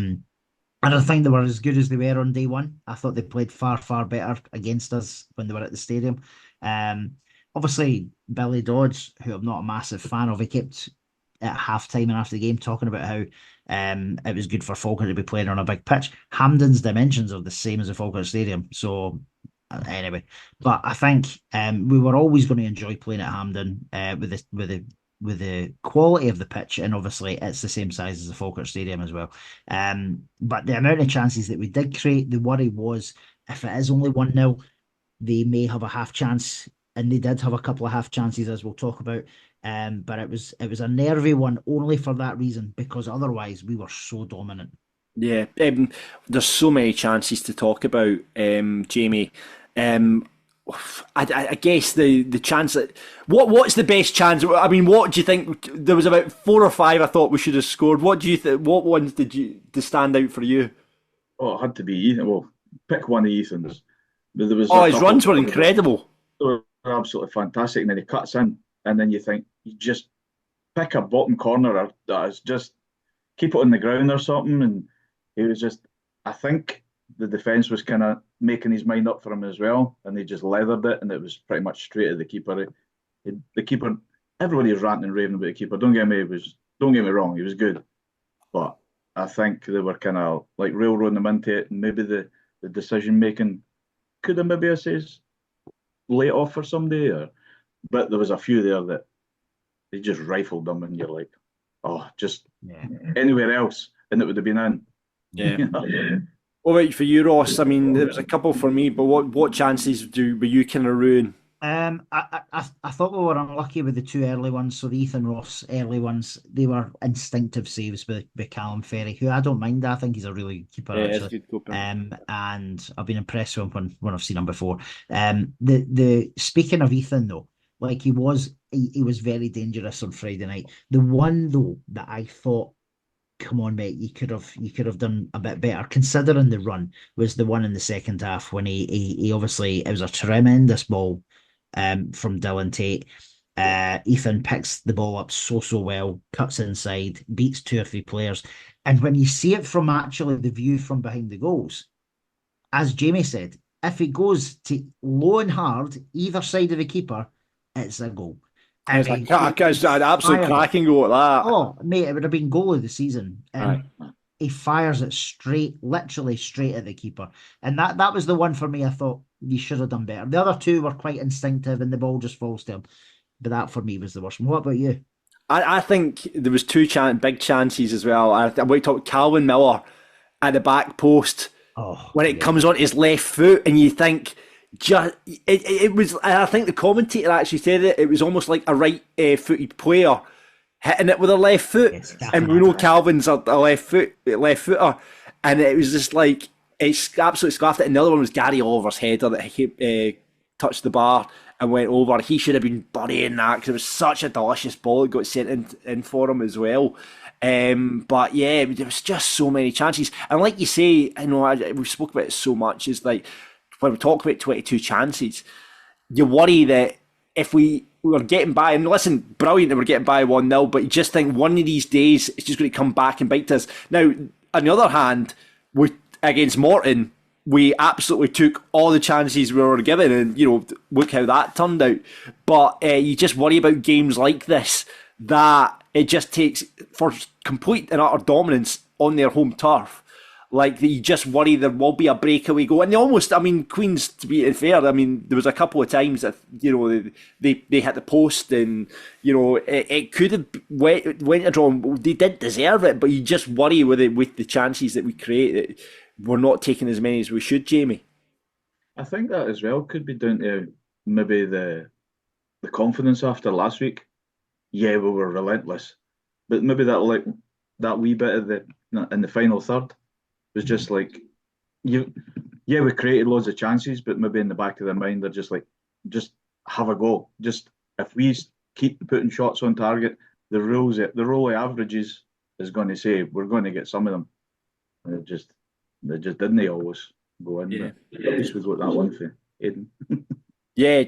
don't think they were as good as they were on day one. I thought they played far, far better against us when they were at the stadium. Obviously, Billy Dodds, who I'm not a massive fan of, he kept at half-time and after the game talking about how it was good for Falkirk to be playing on a big pitch. Hampden's dimensions are the same as the Falkirk Stadium. So anyway, but I think we were always going to enjoy playing at Hampden with the quality of the pitch, and obviously it's the same size as the Falkirk Stadium as well. But the amount of chances that we did create, the worry was if it is only 1-0, they may have a half chance, and they did have a couple of half chances as we'll talk about. But it was a nervy one only for that reason, because otherwise we were so dominant. Yeah, there's so many chances to talk about, Jamie. I guess the chance that what's the best chance? I mean, what do you think? There was about 4 or 5 I thought we should have scored. What do you think? What ones did to stand out for you? Oh, it had to be Ethan. Well, pick one of Ethan's. There was his runs were incredible. They were absolutely fantastic, and then he cuts in, and then you think you just pick a bottom corner that is just keep it on the ground or something, and he was just. I think the defence was kind of making his mind up for him as well, and they just leathered it, and it was pretty much straight at the keeper. The keeper, everybody was ranting and raving about the keeper. Don't get me wrong, he was good, but I think they were kind of like railroading him into it, and maybe the decision making could have maybe lay off for somebody, but there was a few there that they just rifled them, and you're like, oh, just anywhere else, and it would have been in. Yeah. All right, for you, Ross. I mean, there was a couple for me, but what chances were you kind of ruin? I thought we were unlucky with the two early ones. So the Ethan Ross early ones, they were instinctive saves by Callum Ferry, who I don't mind. I think he's a really good keeper Yeah, it's actually. good keeper. And I've been impressed with him when I've seen him before. The speaking of Ethan though, like he was very dangerous on Friday night. The one though that I thought, come on, mate, you could have done a bit better considering the run was the one in the second half when he obviously it was a tremendous ball from Dylan Tate. Ethan picks the ball up so well, cuts inside, beats two or three players, and when you see it from actually the view from behind the goals, as Jamie said, if it goes to low and hard either side of the keeper, it's a goal. It's an absolute cracking goal at that. Oh, mate, it would have been goal of the season. And Aye. he fires it straight, literally straight at the keeper. And that was the one for me I thought you should have done better. The other two were quite instinctive and the ball just falls to him. But that for me was the worst one. What about you? I think there was two big chances as well. I want to talk Calvin Miller at the back post Oh, when it yeah. comes on his left foot, and you think it was. I think the commentator actually said it. It was almost like a right-footed player hitting it with a left foot, Yes, and we know definitely. Calvin's a left footer, and it was just like it's absolutely scuffed it. And the other one was Gary Oliver's header that he touched the bar and went over. He should have been burying that because it was such a delicious ball that got sent in for him as well. But yeah, there was just so many chances, and like you say, we've spoke about it so much. Is like when we talk about 22 chances, you worry that if we were getting by, and listen, brilliant that we're getting by 1-0, but you just think one of these days it's just going to come back and bite us. Now, on the other hand, against Morton, we absolutely took all the chances we were given, and look how that turned out. But you just worry about games like this, that it just takes for complete and utter dominance on their home turf. Like you just worry there will be a breakaway goal, and Queens, to be fair, there was a couple of times that they hit the post, and it could have went a draw. They didn't deserve it, but you just worry with the chances that we create that we're not taking as many as we should, Jamie. I think that as well could be down to maybe the confidence after last week. Yeah, we were relentless, but maybe that wee bit of in the final third was just like you. Yeah, we created loads of chances, but maybe in the back of their mind they're just like, just have a go. Just if we keep putting shots on target, the rule of averages is going to say we're going to get some of them. And they just didn't always go in. Yeah. But at least we got that one for Aiden. Yeah,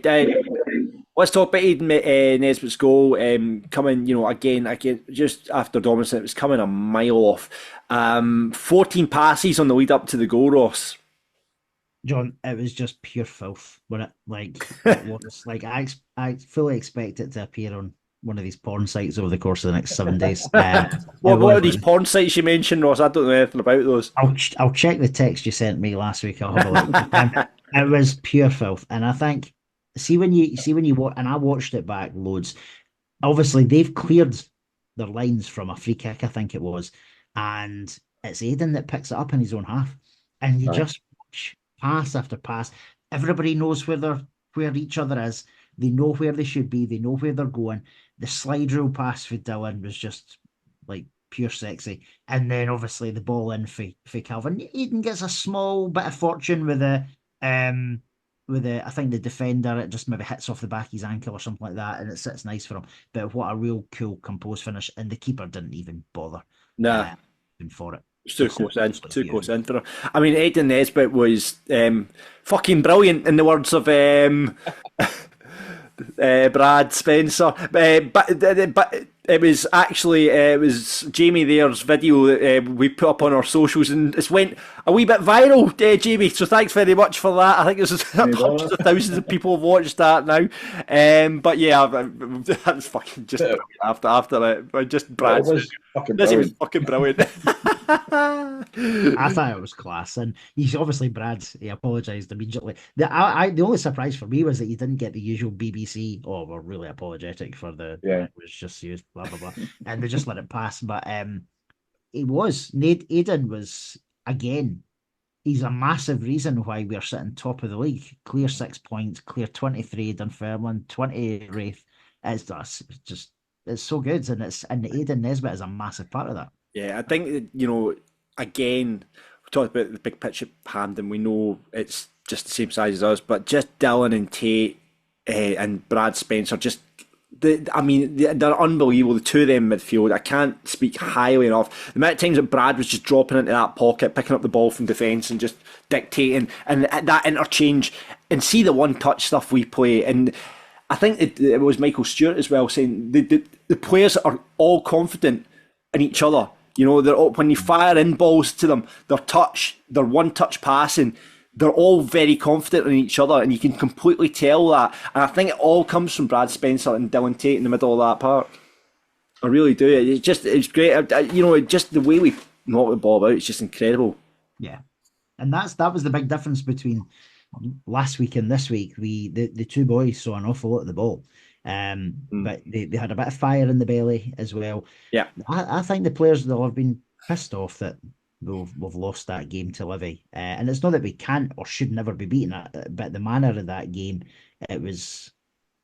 let's talk about Aiden Nesbitt's goal. Coming, again, just after Dominic, it was coming a mile off. 14 passes on the lead up to the goal, Ross. John, it was just pure filth when it was like I fully expect it to appear on one of these porn sites over the course of the next 7 days. What are these porn sites you mentioned, Ross? I don't know anything about those. I'll check the text you sent me last week. I'll have a look. It was pure filth, and I think when you watch, and I watched it back loads. Obviously, they've cleared their lines from a free kick, I think it was, and it's Aiden that picks it up in his own half, and you just watch pass after pass. Everybody knows where each other is. They know where they should be. They know where they're going. The slide rule pass for Dylan was just like pure sexy. And then obviously the ball in for Calvin. Eden gets a small bit of fortune with I think the defender, it just maybe hits off the back of his ankle or something like that, and it sits nice for him. But what a real cool composed finish. And the keeper didn't even bother for it. It's too close in for her. Aiden Nesbitt was fucking brilliant, in the words of Brad Spencer. But it was actually Jamie there's video that we put up on our socials, and it's went a wee bit viral, Jamie. So thanks very much for that. I think there's hundreds of thousands of people have watched that now. But yeah, that was fucking just after it. Just Brad. It was fucking This was brilliant. fucking brilliant. I thought it was class, and he's obviously he apologised immediately. The only surprise for me was that he didn't get the usual BBC. Oh, we're really apologetic for it was just used, blah blah blah, and they just let it pass. But Aiden was again he's a massive reason why we're sitting top of the league. Clear 6 points, clear 23 Dunfermline, 20 Wraith. It's so good, and Aidan Nesbitt is a massive part of that. Yeah, I think that, again, we talked about the big picture Hampden. We know it's just the same size as us, but just Dylan and Tate and Brad Spencer, they're unbelievable. The two of them midfield, I can't speak highly enough. The amount of times that Brad was just dropping into that pocket, picking up the ball from defence and just dictating, and that interchange, and see the one-touch stuff we play. And I think it was Michael Stewart as well saying the players are all confident in each other. They're all, when you fire in balls to them, their one-touch passing, they're all very confident in each other, and you can completely tell that. And I think it all comes from Brad Spencer and Dylan Tate in the middle of that park. I really do. It's great. Just the way we knock the ball about, it's just incredible. Yeah, and that was the big difference between last week and this week. The two boys saw an awful lot of the ball. But they had a bit of fire in the belly as well. Yeah, I think the players will have been pissed off that we've lost that game to Livy, and it's not that we can't or should never be beaten, but the manner of that game, it was,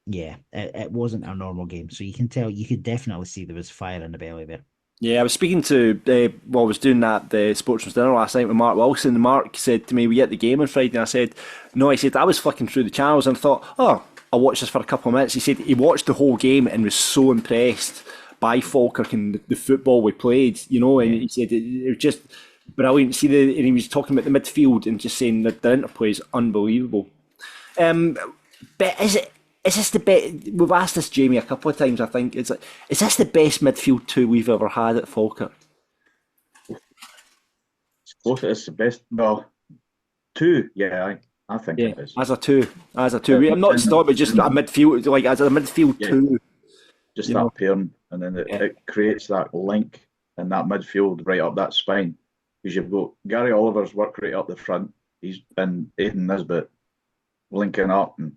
it wasn't a normal game. So you could definitely see there was fire in the belly there. Yeah, I was speaking to, I was doing the Sportsman's dinner last night with Mark Wilson, and Mark said to me, we get the game on Friday, and I said, no, I said, I was flicking through the channels and I thought, I'll watch this for a couple of minutes. He said he watched the whole game and was so impressed by Falkirk and the football we played, and he said it was just brilliant. And he was talking about the midfield and just saying that the interplay is unbelievable. But is this the best? We've asked this, Jamie, a couple of times, I think. Is this the best midfield two we've ever had at Falkirk? It's close. It's the best. Well, two, yeah, I think it is. As a two. I'm not stopping, just a midfield, like as a midfield two. Just that pairing, and then it creates that link in that midfield right up that spine. Because you've got Gary Oliver's work right up the front. He's and Aidan Nisbet linking up and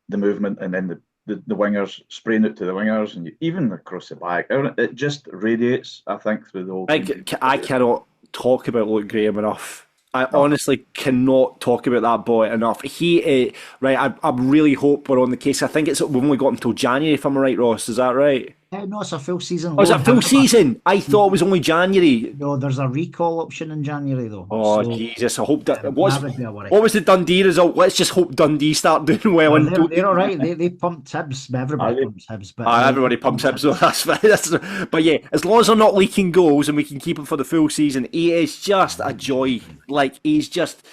the movement, and then the wingers spraying it to the wingers, and even across the back. It just radiates, I think, through the whole team. I cannot talk about Luke Graham enough. I honestly cannot talk about that boy enough. He, I really hope we're on the case. I think we've only got until January, if I'm right, Ross. Is that right? No, it's a full season. Oh, is it a full season? I thought it was only January. No, there's a recall option in January, though. Oh, so, Jesus. I hope that... What was the Dundee result? Let's just hope Dundee start doing well. They're all right. They pumped Hibs, but everybody pumps Hibs. Everybody pumps Hibs, so that's fine. But yeah, as long as they're not leaking goals and we can keep him for the full season, he is just a joy. Like, he's just...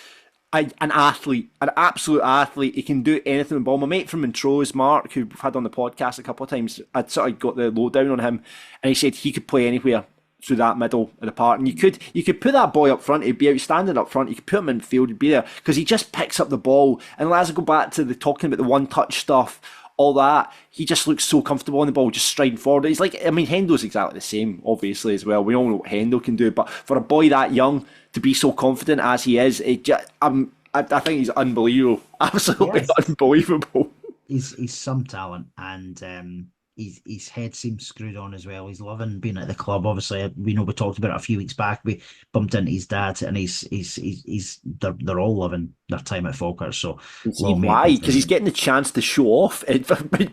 an athlete, an absolute athlete. He can do anything with the ball. My mate from Montrose, Mark, who we've had on the podcast a couple of times, I'd sort of got the lowdown on him, and he said he could play anywhere through that middle of the park. And you could put that boy up front, he'd be outstanding up front. You could put him in midfield, he'd be there, because he just picks up the ball. And as I go back to the talking about the one-touch stuff, all that, he just looks so comfortable on the ball, just striding forward. He's like, Hendo's exactly the same, obviously, as well. We all know what Hendo can do, but for a boy that young to be so confident as he is, I think he's unbelievable, absolutely unbelievable. He's some talent, and his head seems screwed on as well. He's loving being at the club. Obviously, we talked about it a few weeks back. We bumped into his dad, and they're all loving their time at Falkirk. So why? Because he's getting the chance to show off.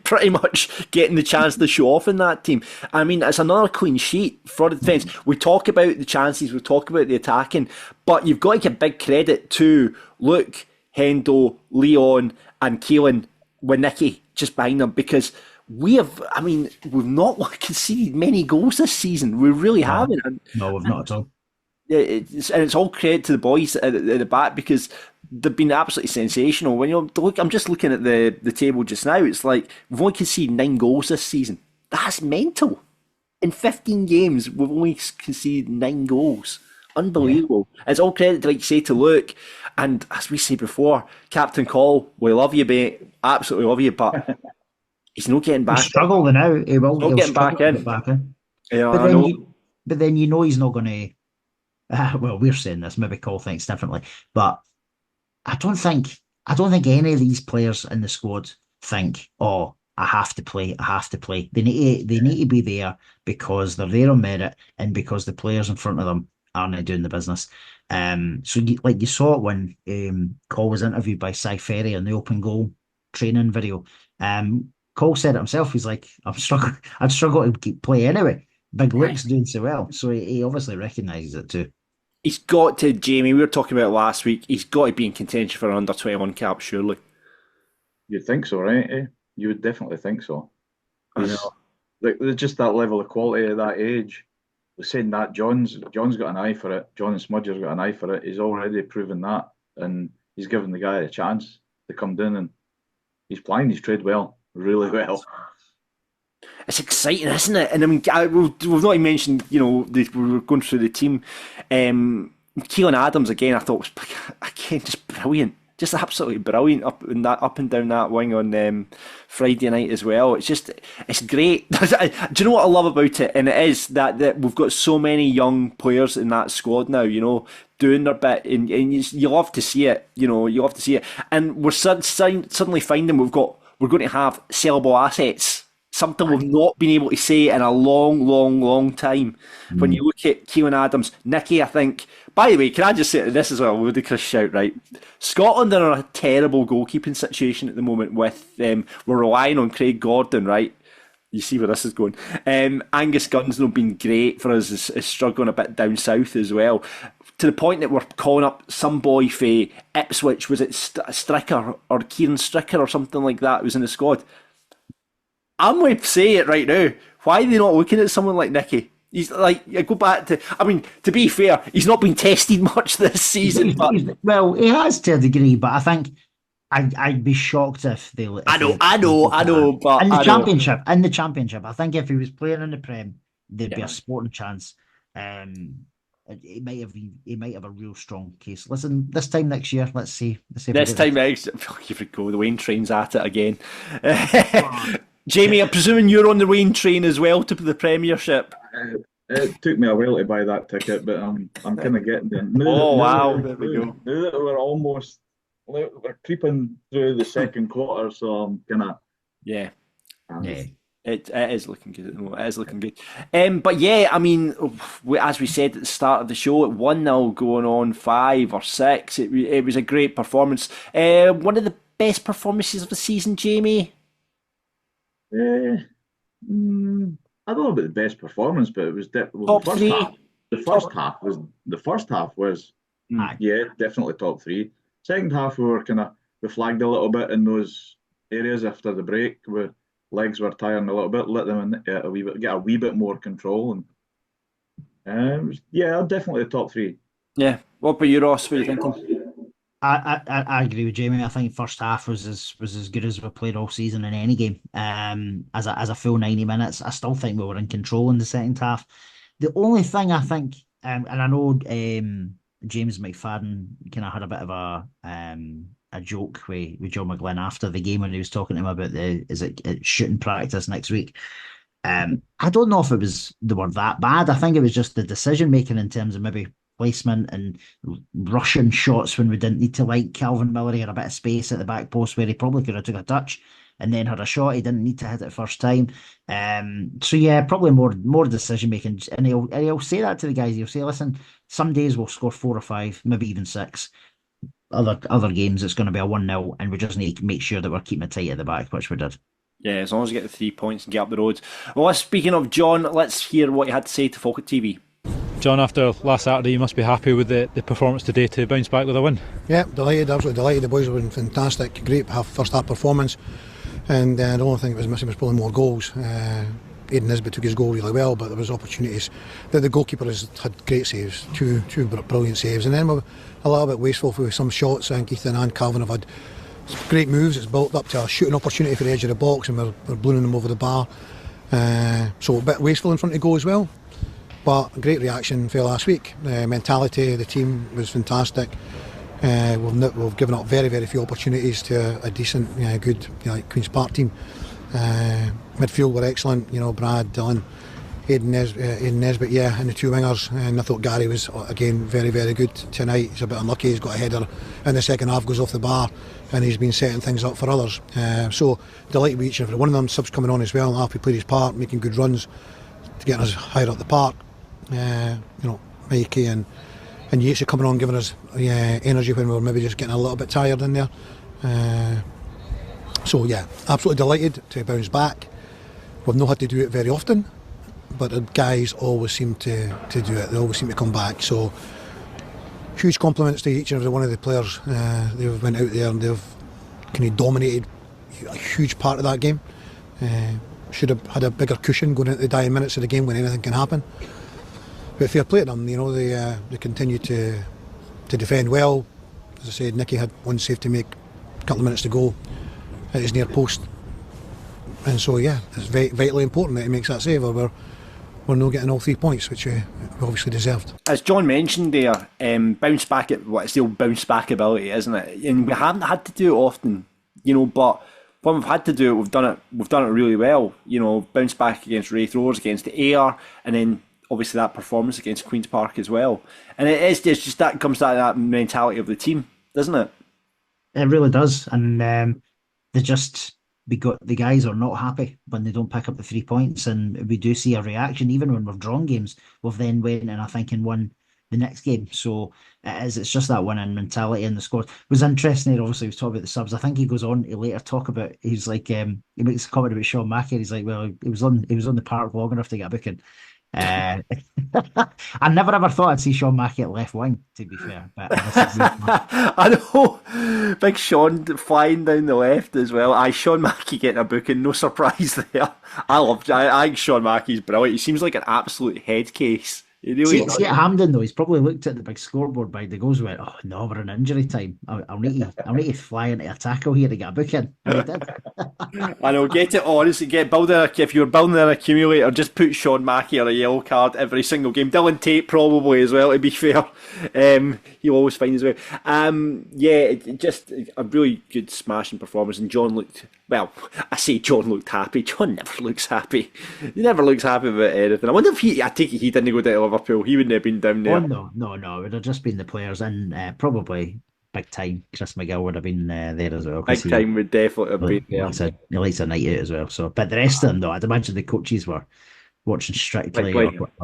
Pretty much getting the chance to show off in that team. I mean, it's another clean sheet for the defence. We talk about the chances, we talk about the attacking, but you've got to give big credit to Luke, Hendo, Leon, and Keelan with Nicky just behind them, because we've not conceded many goals this season. We really haven't. No, we've not at all. It's all credit to the boys at the back, because they've been absolutely sensational. When I'm just looking at the table just now. It's like we've only conceded 9 goals this season. That's mental. In 15 games, we've only conceded 9 goals. Unbelievable. Yeah. It's all credit, like you say, to Luke. And as we say before, Captain Call, we love you, mate. Absolutely love you, but he's not getting back. He'll struggle now. He'll getting back in. Yeah, but then he's not going to. Well, we're saying this. Maybe Cole thinks differently, but I don't think any of these players in the squad think, "Oh, I have to play. I have to play." They need to be there because they're there on merit, and because the players in front of them aren't doing the business. So you saw it when Cole was interviewed by Cy Ferry on the open goal training video. Cole said it himself. He's like, I'd struggle to play anyway. Big Luke's doing so well, so he obviously recognises it too. He's got to, Jamie, we were talking about it last week, he's got to be in contention for an under-21 cap, surely. You'd think so, right? You would definitely think so. There's just that level of quality at that age. Saying that, John's got an eye for it. John and Smudger's got an eye for it. He's already proven that, and he's given the guy a chance to come down, and he's playing his trade well, really well. It's exciting, isn't it? And I mean, we've not even mentioned, we were going through the team. Keelan Adams again, I thought was again just brilliant, just absolutely brilliant up and down that wing on Friday night as well. It's great. Do you know what I love about it? And it is that we've got so many young players in that squad now, doing their bit, and you love to see it. You love to see it, and we're suddenly finding we're going to have sellable assets. Something we've not been able to say in a long, long, long time. When you look at Keelan Adams, Nicky, I think. By the way, can I just say this as well? We'll do Chris shout, right? Scotland are in a terrible goalkeeping situation at the moment. We're relying on Craig Gordon, right? You see where this is going. Angus Gunn's not been great for us. Is struggling a bit down south as well. To the point that we're calling up some boy for Ipswich. Was it Stricker or Kieran Stricker or something like that? Was in the squad. I'm going to say it right now. Why are they not looking at someone like Nicky? He's like, go back to, to be fair, he's not been tested much this season. Well, he has to a degree, but I think I'd be shocked if they. I know, but in the championship, I think if he was playing in the Prem, there'd be a sporting chance. He might have a real strong case. Listen, this time next year, let's see. This time next, here we go. The Wayne train's at it again. Jamie, I'm presuming you're on the Wayne train as well to the Premiership. It took me a while to buy that ticket, but I'm kind of getting there. There we go. Now that we're creeping through the second quarter, so I'm kind of... Yeah. It is looking good at the moment. It is looking good. But yeah, I mean, as we said at the start of the show, at 1-0 going on 5 or 6, it was a great performance. One of the best performances of the season, Jamie? I don't know about the best performance, but it was top the first 3. Half. The first half was definitely top 3. Second half we flagged a little bit in those areas after the break where legs were tiring a little bit, let them get a wee bit more control, and definitely the top 3. Yeah. What about you, Ross? What are you thinking? I agree with Jamie. I think first half was as good as we played all season in any game. As a full 90 minutes, I still think we were in control in the second half. The only thing I think, and I know James McFadden kind of had a bit of a joke with Joe McGlynn after the game when he was talking to him about shooting practice next week. I don't know if they were that bad. I think it was just the decision making in terms of maybe placement and rushing shots when we didn't need to, like Calvin Miller had a bit of space at the back post where he probably could have took a touch and then had a shot. He didn't need to hit it first time. So yeah, probably more decision making, and he'll say that to the guys. He'll say, listen, some days we'll score 4 or 5, maybe even 6. Other games it's going to be a 1-0, and we just need to make sure that we're keeping it tight at the back, which we did. Yeah, as long as we get the 3 points and get up the road. Well, speaking of John, let's hear what you had to say to Falkirk TV. John, after last Saturday, you must be happy with the performance today to bounce back with a win. Yeah, delighted, absolutely delighted. The boys have been fantastic, great first half performance, and the only thing that was missing was probably more goals. Aidan Nisbet took his goal really well, but there was opportunities. The goalkeeper has had great saves, two brilliant saves, and then we're a little bit wasteful with some shots. I think Ethan and Calvin have had great moves. It's built up to a shooting opportunity for the edge of the box, and we're blowing them over the bar. So a bit wasteful in front of goal as well. But a great reaction for last week. Mentality of the team was fantastic. We've given up very, very few opportunities to a decent, good Queen's Park team. Midfield were excellent. Brad, Dylan, Aidan Nisbet, and the 2 wingers. And I thought Gary was again very, very good tonight. He's a bit unlucky. He's got a header in the second half, goes off the bar, and he's been setting things up for others. So delighted with each and every one of them. Subs coming on as well. Alfie played his part, making good runs to get us higher up the park. Mikey and Yates are coming on, giving us energy when we were maybe just getting a little bit tired in there. So yeah, absolutely delighted to bounce back. We've not had to do it very often, but the guys always seem to do it. They always seem to come back. So huge compliments to each and every one of the players. They've went out there and they've kind of dominated a huge part of that game. Should have had a bigger cushion going into the dying minutes of the game when anything can happen. But fair play to them, they continue to defend well. As I said, Nicky had one save to make, a couple of minutes to go at his near post. And so yeah, it's vitally important that he makes that save, or we're not getting all 3 points, which we obviously deserved. As John mentioned there, bounce back at it's the old bounce back ability, isn't it? And we haven't had to do it often, but when we've had to do it, we've done it really well. Bounce back against Wraith Rovers, against the Ayr, and then obviously that performance against Queen's Park as well. And it's just that comes down to that mentality of the team, doesn't it? It really does. And the guys are not happy when they don't pick up the 3 points, and we do see a reaction even when we've drawn games. We've then went and I think and won the next game. So it's just that winning mentality in the squad. It was interesting there, obviously he was talking about the subs. I think he goes on to later talk about, he's like, he makes a comment about Sean Mackey. He's like, well, he was on the park long enough to get a booking. I never ever thought I'd see Sean Mackey at left wing, to be fair. But I know, big Sean flying down the left as well. Sean Mackey getting a booking, no surprise there. I think Sean Mackey's brilliant. He seems like an absolute head case. See at Hampden though, he's probably looked at the big scoreboard by the goals and went, oh no, we're in injury time. I'll need to fly into a tackle here to get a booking. And he did. I know, get it honestly, if you're building an accumulator, just put Sean Mackey on a yellow card every single game. Dylan Tate probably as well, to be fair. He'll always find his way. Just a really good smashing performance, and John looked, well, I say John looked happy. John never looks happy. He never looks happy about anything. I wonder if I take it he didn't go down to Liverpool. He wouldn't have been down there. Oh, no. It would have just been the players, and probably big time Chris McGill would have been there as well. Big time would definitely have been there. He likes a night out as well. So, but the rest of them though, I'd imagine the coaches were watching Strictly.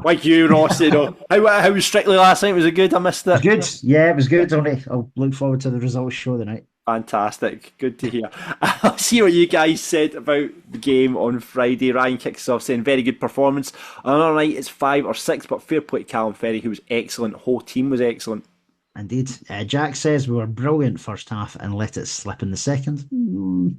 Like you, Ross, How was Strictly last night? Was it good? I missed it. Good. Yeah, it was good. I'll look forward to the results show tonight. Fantastic. Good to hear. I'll see what you guys said about the game on Friday. Ryan kicks off saying, very good performance. On another night, it's 5 or 6, but fair play to Callum Ferry, who was excellent. The whole team was excellent. Indeed. Jack says we were brilliant first half and let it slip in the second.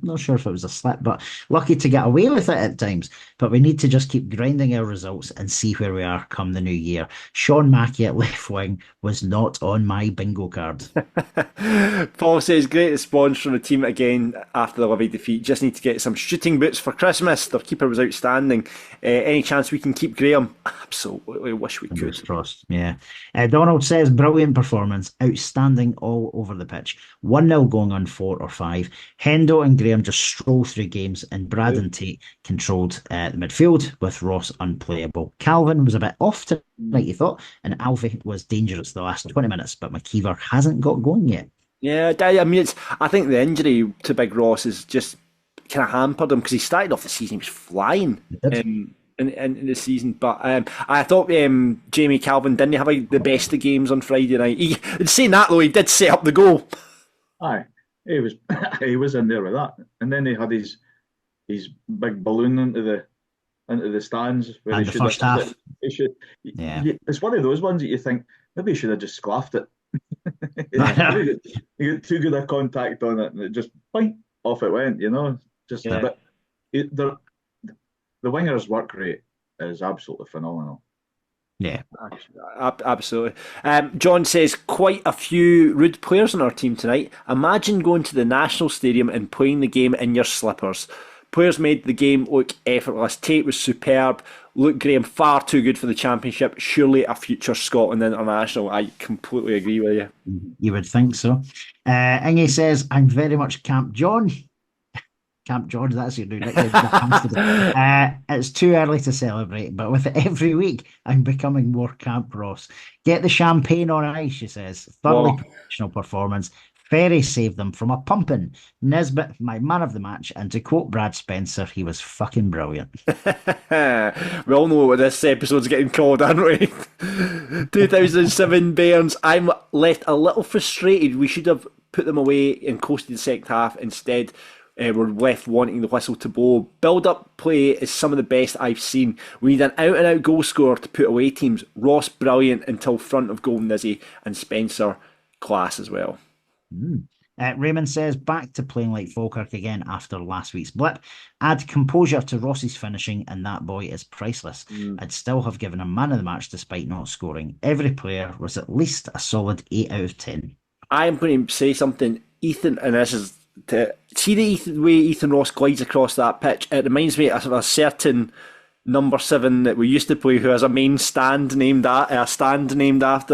Not sure if it was a slip, but lucky to get away with it at times. But we need to just keep grinding our results and see where we are come the new year. Sean Mackey at left wing was not on my bingo card. Paul says, great response from the team again after the Livy defeat. Just need to get some shooting boots for Christmas. Their keeper was outstanding. Any chance we can keep Graham? Absolutely wish we could. Crossed. Yeah. Donald says, brilliant performance. Outstanding all over the pitch. 1-0 going on 4 or 5. Hendo and Graham just stroll through games, and Brad and Tate controlled the midfield with Ross unplayable. Calvin was a bit off tonight, you thought, and Alfie was dangerous the last 20 minutes, but McKeever hasn't got going yet. Yeah, I mean, I think the injury to Big Ross is just kind of hampered him, because he started off the season, he was flying. In the season, but I thought Jamie Calvin didn't have the best of games on Friday night. Saying that though, he did set up the goal. Aye, he was in there with that, and then he had his big balloon into the stands. And the first half, it's one of those ones that you think maybe he should have just sclaffed it. He got too good a contact on it, and it just off it went. But the wingers' work rate is absolutely phenomenal. Yeah, absolutely. John says, quite a few rude players on our team tonight. Imagine going to the National Stadium and playing the game in your slippers. Players made the game look effortless. Tate was superb. Luke Graham, far too good for the Championship. Surely a future Scotland international. I completely agree with you. You would think so. Inge says, I'm very much Camp John. Camp George, that's your new nickname. It's too early to celebrate, but with it every week, I'm becoming more Camp Ross. Get the champagne on ice, she says. Thoroughly professional performance. Ferry saved them from a pumping. Nesbitt, my man of the match, and to quote Brad Spencer, he was fucking brilliant. We all know what this episode's getting called, aren't we? 2007 Bairns. I'm left a little frustrated. We should have put them away and coasted the second half. Instead, we're left wanting the whistle to blow. Build-up play is some of the best I've seen. We need an out-and-out goal scorer to put away teams. Ross, brilliant until front of goal Nizzy, and Spencer, class as well. Raymond says, back to playing like Falkirk again after last week's blip. Add composure to Ross's finishing and that boy is priceless. I'd still have given him man of the match despite not scoring. Every player was at least a solid 8 out of 10. I'm going to say something, Ethan, and this is to see the way Ethan Ross glides across that pitch. It reminds me of a certain number 7 that we used to play who has a main stand named after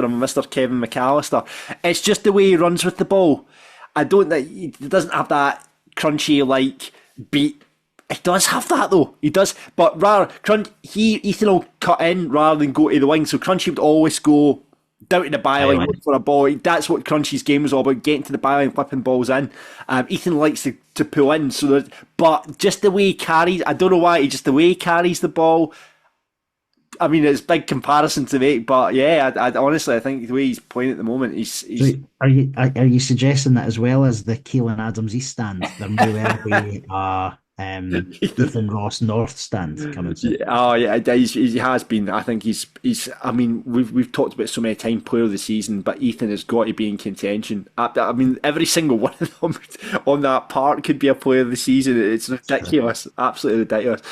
him, Mr. Kevin McAllister. It's just the way he runs with the ball. I don't think he doesn't have that crunchy like beat. He does have that though. He does, but rather Ethan will cut in rather than go to the wing. So Crunchy would always go down to the byline for a ball. That's what Crunchy's game was all about: getting to the byline, flipping balls in. Ethan likes to pull in, but just the way he carries, I don't know why. Just the way he carries the ball. I mean, it's big comparison to make, but yeah, I honestly, I think the way he's playing at the moment, he's. So are you suggesting that as well as the Keelan Adams East stand, there may well be Ethan Ross North stand coming soon? He has been. I think he's. I mean, we've talked about it so many times, player of the season, but Ethan has got to be in contention. I mean, every single one of them on that part could be a player of the season. It's ridiculous, absolutely ridiculous.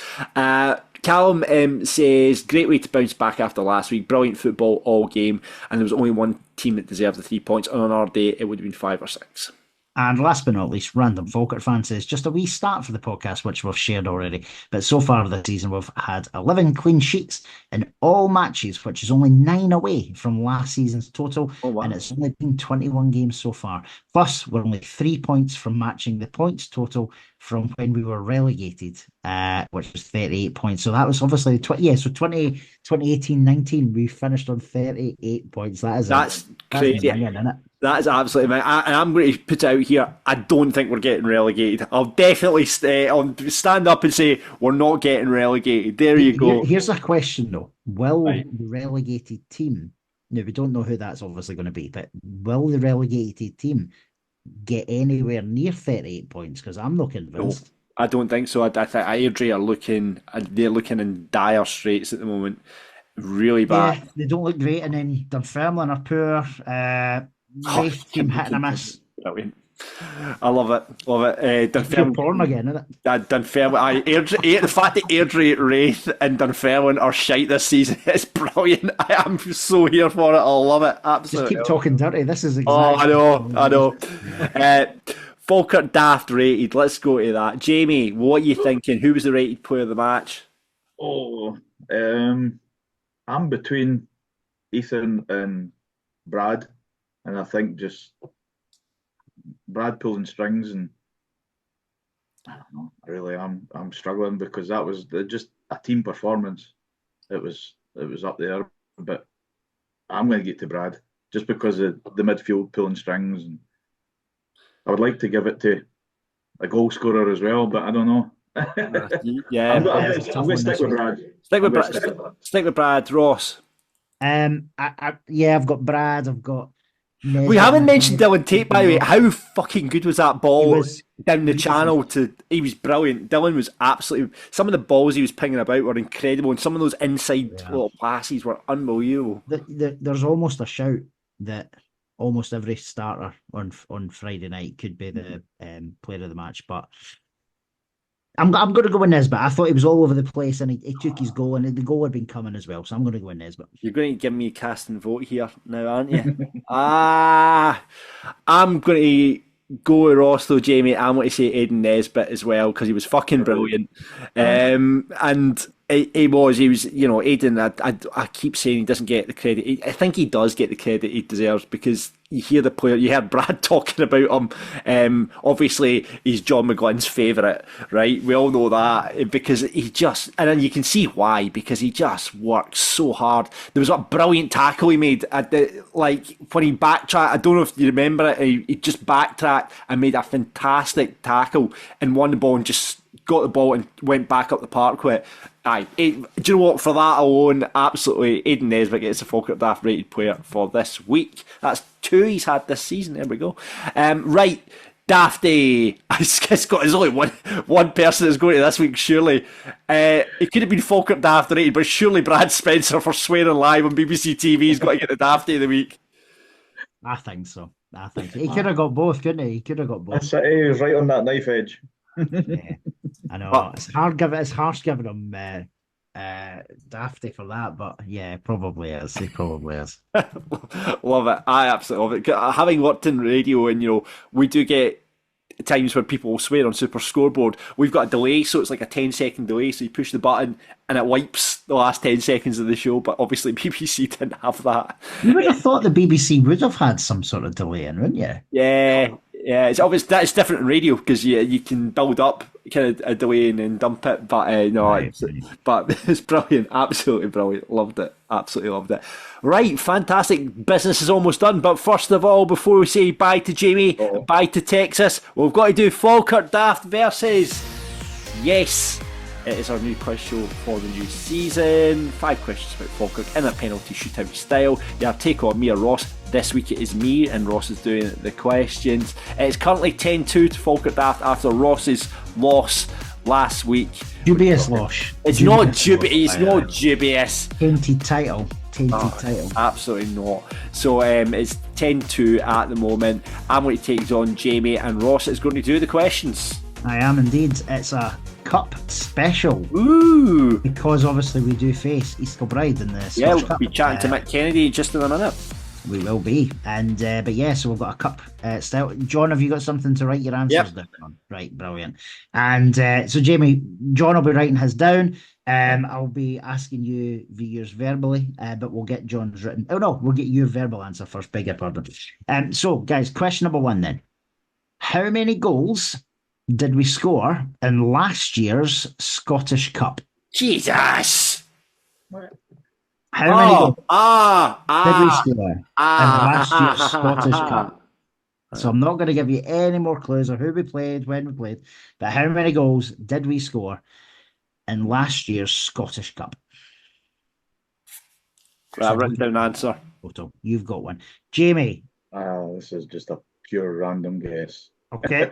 Callum says, great way to bounce back after last week. Brilliant football all game, and there was only one team that deserved the 3 points. On our day, it would have been 5 or 6. And last but not least, Random Falkirk fan says, just a wee start for the podcast, which we've shared already. But so far this season, we've had 11 clean sheets in all matches, which is only 9 away from last season's total. Oh, wow. And it's only been 21 games so far. Plus, we're only 3 points from matching the points total from when we were relegated, which was 38 points. So that was obviously 2018-19, we finished on 38 points. That's crazy. Isn't it? That is absolutely amazing. And I'm going to put out here, I don't think we're getting relegated. I'll definitely stand up and say we're not getting relegated. There you go. Here's a question though. Will the relegated team, now we don't know who that's obviously going to be, but will the relegated team get anywhere near 38 points? Because I'm not convinced. No, I don't think so. I think Airdrie they're looking in dire straits at the moment. Really bad. Yeah, they don't look great. And then Dunfermline are poor. Team hitting a miss. Brilliant. I love it. Dunfermline porn again, isn't it? Dunfermline. The fact that Airdrie, Wraith, and Dunfermline are shite this season is brilliant. I am so here for it. I love it. Absolutely. Just keep talking dirty. This is exactly. I know. Fakirk Daft rated. Let's go to that. Jamie, what are you thinking? Who was the rated player of the match? I'm between Ethan and Brad. And I think just Brad pulling strings, and I don't know. Really, I'm struggling because that was just a team performance. It was up there, but I'm going to get to Brad just because of the midfield pulling strings, and I would like to give it to a goal scorer as well, but I don't know. I'm going to stick with Brad. Stick with Brad. Ross. I've got Brad. I've got. We haven't mentioned Dylan Tate, by the way. How fucking good was that ball down the channel? He was brilliant. Dylan was absolutely. Some of the balls he was pinging about were incredible, and some of those inside little passes were unbelievable. There's almost a shout that almost every starter on Friday night could be the player of the match, but I'm going to go with Nesbitt. I thought he was all over the place, and he took his goal, and the goal had been coming as well. So I'm going to go with Nesbitt. You're going to give me a cast and vote here now, aren't you? I'm going to go with Ross though, Jamie. I'm going to say Aidan Nesbitt as well because he was fucking brilliant. And He was, Aidan, I keep saying he doesn't get the credit. I think he does get the credit he deserves, because you hear the player, you heard Brad talking about him. Obviously, he's John McGlynn's favourite, right? We all know that, because he just, and then you can see why, because he just works so hard. There was a brilliant tackle he made when he backtracked. I don't know if you remember it. He just backtracked and made a fantastic tackle and won the ball and just got the ball and went back up the park with it. Do you know what? For that alone, absolutely, Aidan Nesbitt gets the Falkirk Daft rated player for this week. That's 2 he's had this season. There we go. Right, Dafty. There's only one person that's going to this week, surely. It could have been Falkirk Daft rated, but surely Brad Spencer, for swearing live on BBC TV, has got to get the Dafty of the week. I think so. He could have got both, couldn't he? He could have got both. That's it. He was right on that knife edge. Yeah, I know. It's harsh giving him Dafty for that, but yeah, probably is. He probably is. Love it. I absolutely love it. Having worked in radio, and we do get times where people will swear on Super Scoreboard. We've got a delay, so it's like a 10-second delay. So you push the button and it wipes the last 10 seconds of the show. But obviously, BBC didn't have that. You would have thought the BBC would have had some sort of delay in, wouldn't you? Yeah. It's obvious that it's different in radio, because you can build up kind of a delay and then dump it. But but it's brilliant, absolutely brilliant. Loved it, absolutely loved it. Right, fantastic. Business is almost done. But first of all, before we say bye to Jamie, bye to Texas, we've got to do Falkirk Daft versus Yes. It is our new quiz show for the new season. 5 questions about Falkirk in a penalty shootout style. You have take on me or Ross. This week it is me, and Ross is doing the questions. It's currently 10-2 to Falkirk Daft after Ross's loss last week. Dubious loss. It's not dubious. Tainted title. Absolutely not. So it's 10-2 at the moment. I'm going to take on Jamie, and Ross is going to do the questions. I am indeed. It's a cup special. Ooh! Because obviously we do face East Kilbride in the Scottish Cup. We'll be chatting to Mick Kennedy just in a minute. We will be. And but yeah, so we've got a cup style. John, have you got something to write your answers down on? Right, brilliant. And so Jamie, John will be writing his down. I'll be asking you yours verbally, but we'll get John's written. Oh no, we'll get your verbal answer first. Beg your pardon. So guys, question number 1 then. How many goals did we score in last year's Scottish Cup? Jesus! How many goals did we score in last year's Scottish Cup? So I'm not going to give you any more clues of who we played, when we played, but how many goals did we score in last year's Scottish Cup? I've written down an answer. Photo. You've got one. Jamie. This is just a pure random guess. Okay.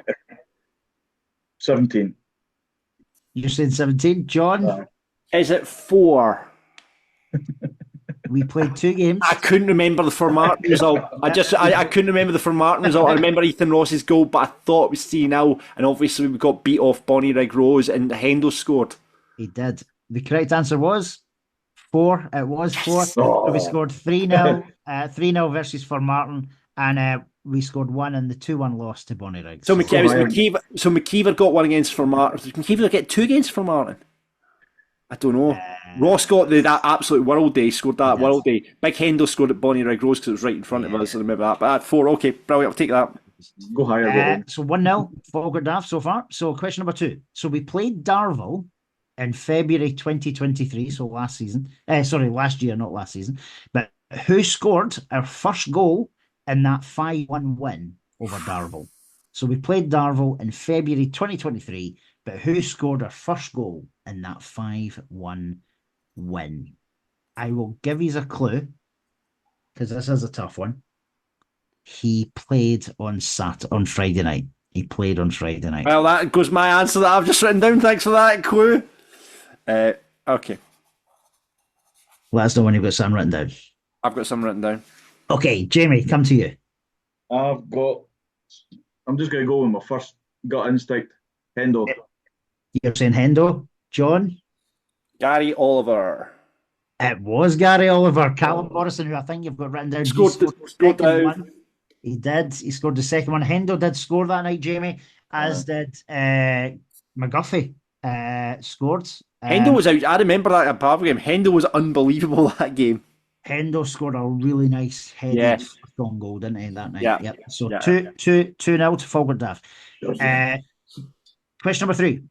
17. You said 17. John? Is it 4? We played 2 games. I couldn't remember the Formartine result. I couldn't remember the Formartine result. I remember Ethan Ross's goal, but I thought it was 3-0, and obviously we got beat off Bonnyrigg Rose, and Hendo scored. He did. The correct answer was 4. It was 4. So we scored 3-0. 3-0 versus Formartine, and we scored 1 in the 2-1 loss to Bonnyrigg. So McKeever got 1 against Formartine. Did McKeever get 2 against Formartine? I don't know. Ross got that absolute world day, scored that world day. Big Hendo scored at Bonnyrigg Rose because it was right in front of us. I remember that. But at 4, okay, brilliant. I'll take that. Go higher. So 1-0 Falkirk Daft so far. So question number 2. So we played Darvel in February 2023, so last season. Last year, not last season. But who scored our first goal in that 5-1 win over Darvel? So we played Darvel in February 2023, but who scored our first goal in that 5-1 win? I will give you a clue, because this is a tough one. He played on Friday night. He played on Friday night. Well, that goes my answer that I've just written down. Thanks for that clue. Okay. Let us know when you've got something written down. I've got something written down. Okay, Jamie, come to you. I'm just going to go with my first gut instinct. Hendo. You're saying Hendo. John? Gary Oliver. It was Gary Oliver. Callum Morrison, who I think you've got written down. Scored down. He did. He scored the second one. Hendo did score that night, Jamie, as did McGuffey. Scored Hendo was out. I remember that Pavlov game. Hendo was unbelievable that game. Hendo scored a really nice headed strong goal, didn't he, that night? Yeah. Yep. So Yeah. 2-0 to Falkirk Daft. Question number 3.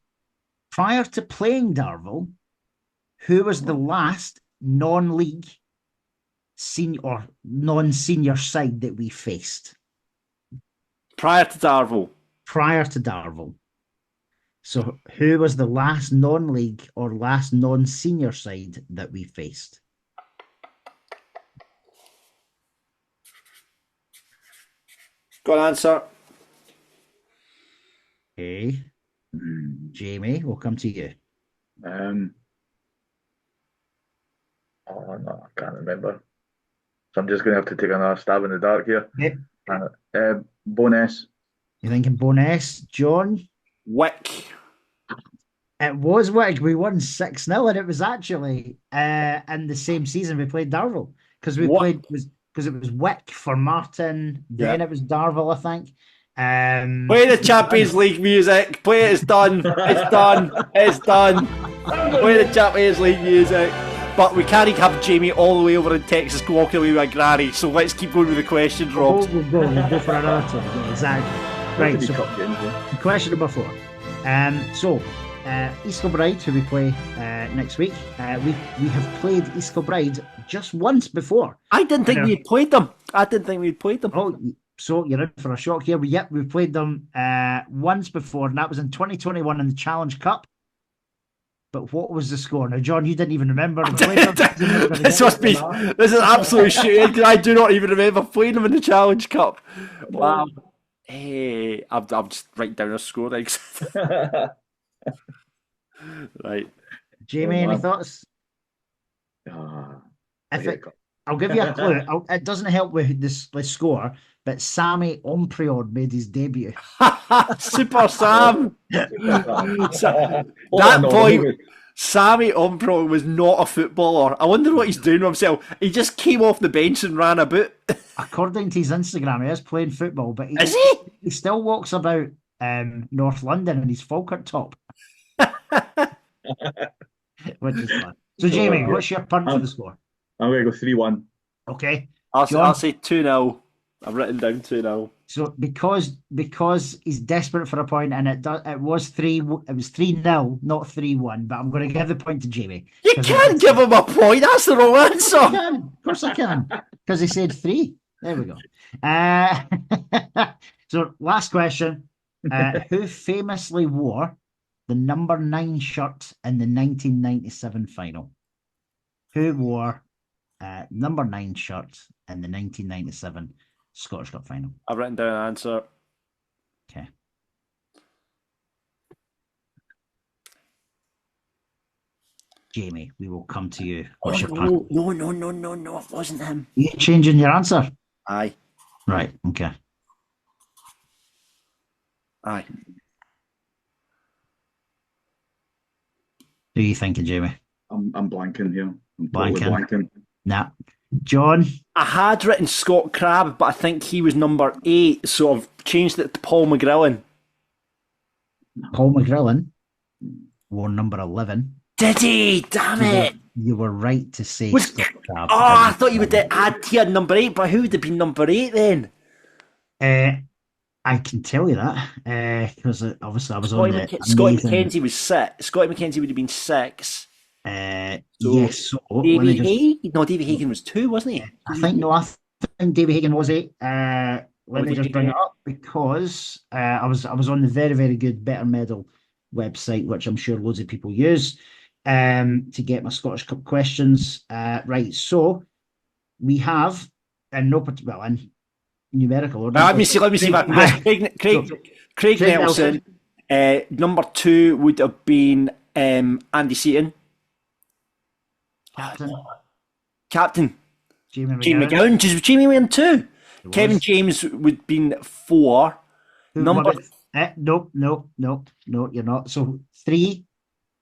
Prior to playing Darvel, who was the last non-league senior or non-senior side that we faced? Prior to Darvel. Prior to Darvel. So who was the last non-league or last non-senior side that we faced? Got an answer. Okay. Jamie, we'll come to you. Oh no, I can't remember. So I'm just going to have to take another stab in the dark here. Yep. Bonus. You thinking Bonus? John? Wick. It was Wick. We won 6-0, and it was actually in the same season we played Darvel because it was Wick for Martin. Then it was Darvel, I think. Play the Champions League music. Play it. It's done. It's done. It's done. Play the Champions League music. But we can't have Jamie all the way over in Texas walking away with a granny. So let's keep going with the questions, Rob. We'll go for another turn. Yeah, exactly. Right. So, question number 4. East Kilbride, who we play next week, we have played East Kilbride just once before. I didn't think we had played them. Oh, so you're in for a shock here. We played them once before, and that was in 2021 in the Challenge Cup. But what was the score? Now, John, you didn't even remember. This is absolute shit, because I do not even remember playing them in the Challenge Cup. Wow. Hey, I'm just writing down a score. Right. Jamie, any thoughts? I'll give you a clue. It doesn't help with the score, but Sammy Ompriod made his debut. Super Sam. That boy, Sammy Ompriod, was not a footballer. I wonder what he's doing with himself. He just came off the bench and ran about. According to his Instagram, he is playing football, but is he? He still walks about North London in his Falkirk top. Which is fun. So, Jamie, what's your punt for the score? I'm going to go 3-1. Okay. I'll say 2-0. I've written down 2-0. So because he's desperate for a point, and it was 3-0, not 3-1. But I'm going to give the point to Jamie. You can't give him a point. That's the wrong answer. Of course I can, because he said 3. There we go. So last question: who famously wore the number 9 shirt in the 1997 final? Who wore number 9 shirt in the 1997 Scottish Cup final? I've written down an answer. Okay. Jamie, we will come to you. What's your plan? No, it wasn't him. You changing your answer? Aye. Right, okay. Aye. Who are you thinking, Jamie? I'm blanking here. Blanking. Nah. John? I had written Scott Crabbe, but I think he was number 8, so I've changed it to Paul McGrillen. Paul McGrillen wore number 11. Did he? Damn it! You were right to say Scott Crabbe. Oh, I thought you would add he had number 8, but who would have been number 8 then? I can tell you that because obviously I was Scotty on the Scotty McKenzie was 6. Scotty McKenzie would have been 6. Yes. So Davy Hagan? No, Davy Hagan was 2, wasn't he? I think Davy Hagan was 8. Let me just bring it up because I was on the very, very good Better Medal website, which I'm sure loads of people use to get my Scottish Cup questions. Right, so we have in numerical order. Let me see. Craig Nelson. Number 2 would have been Andy Seaton. Captain. Jamie McGowan. Was Jamie wearing 2? Kevin James would have been 4. Number. Nope, you're not. So 3.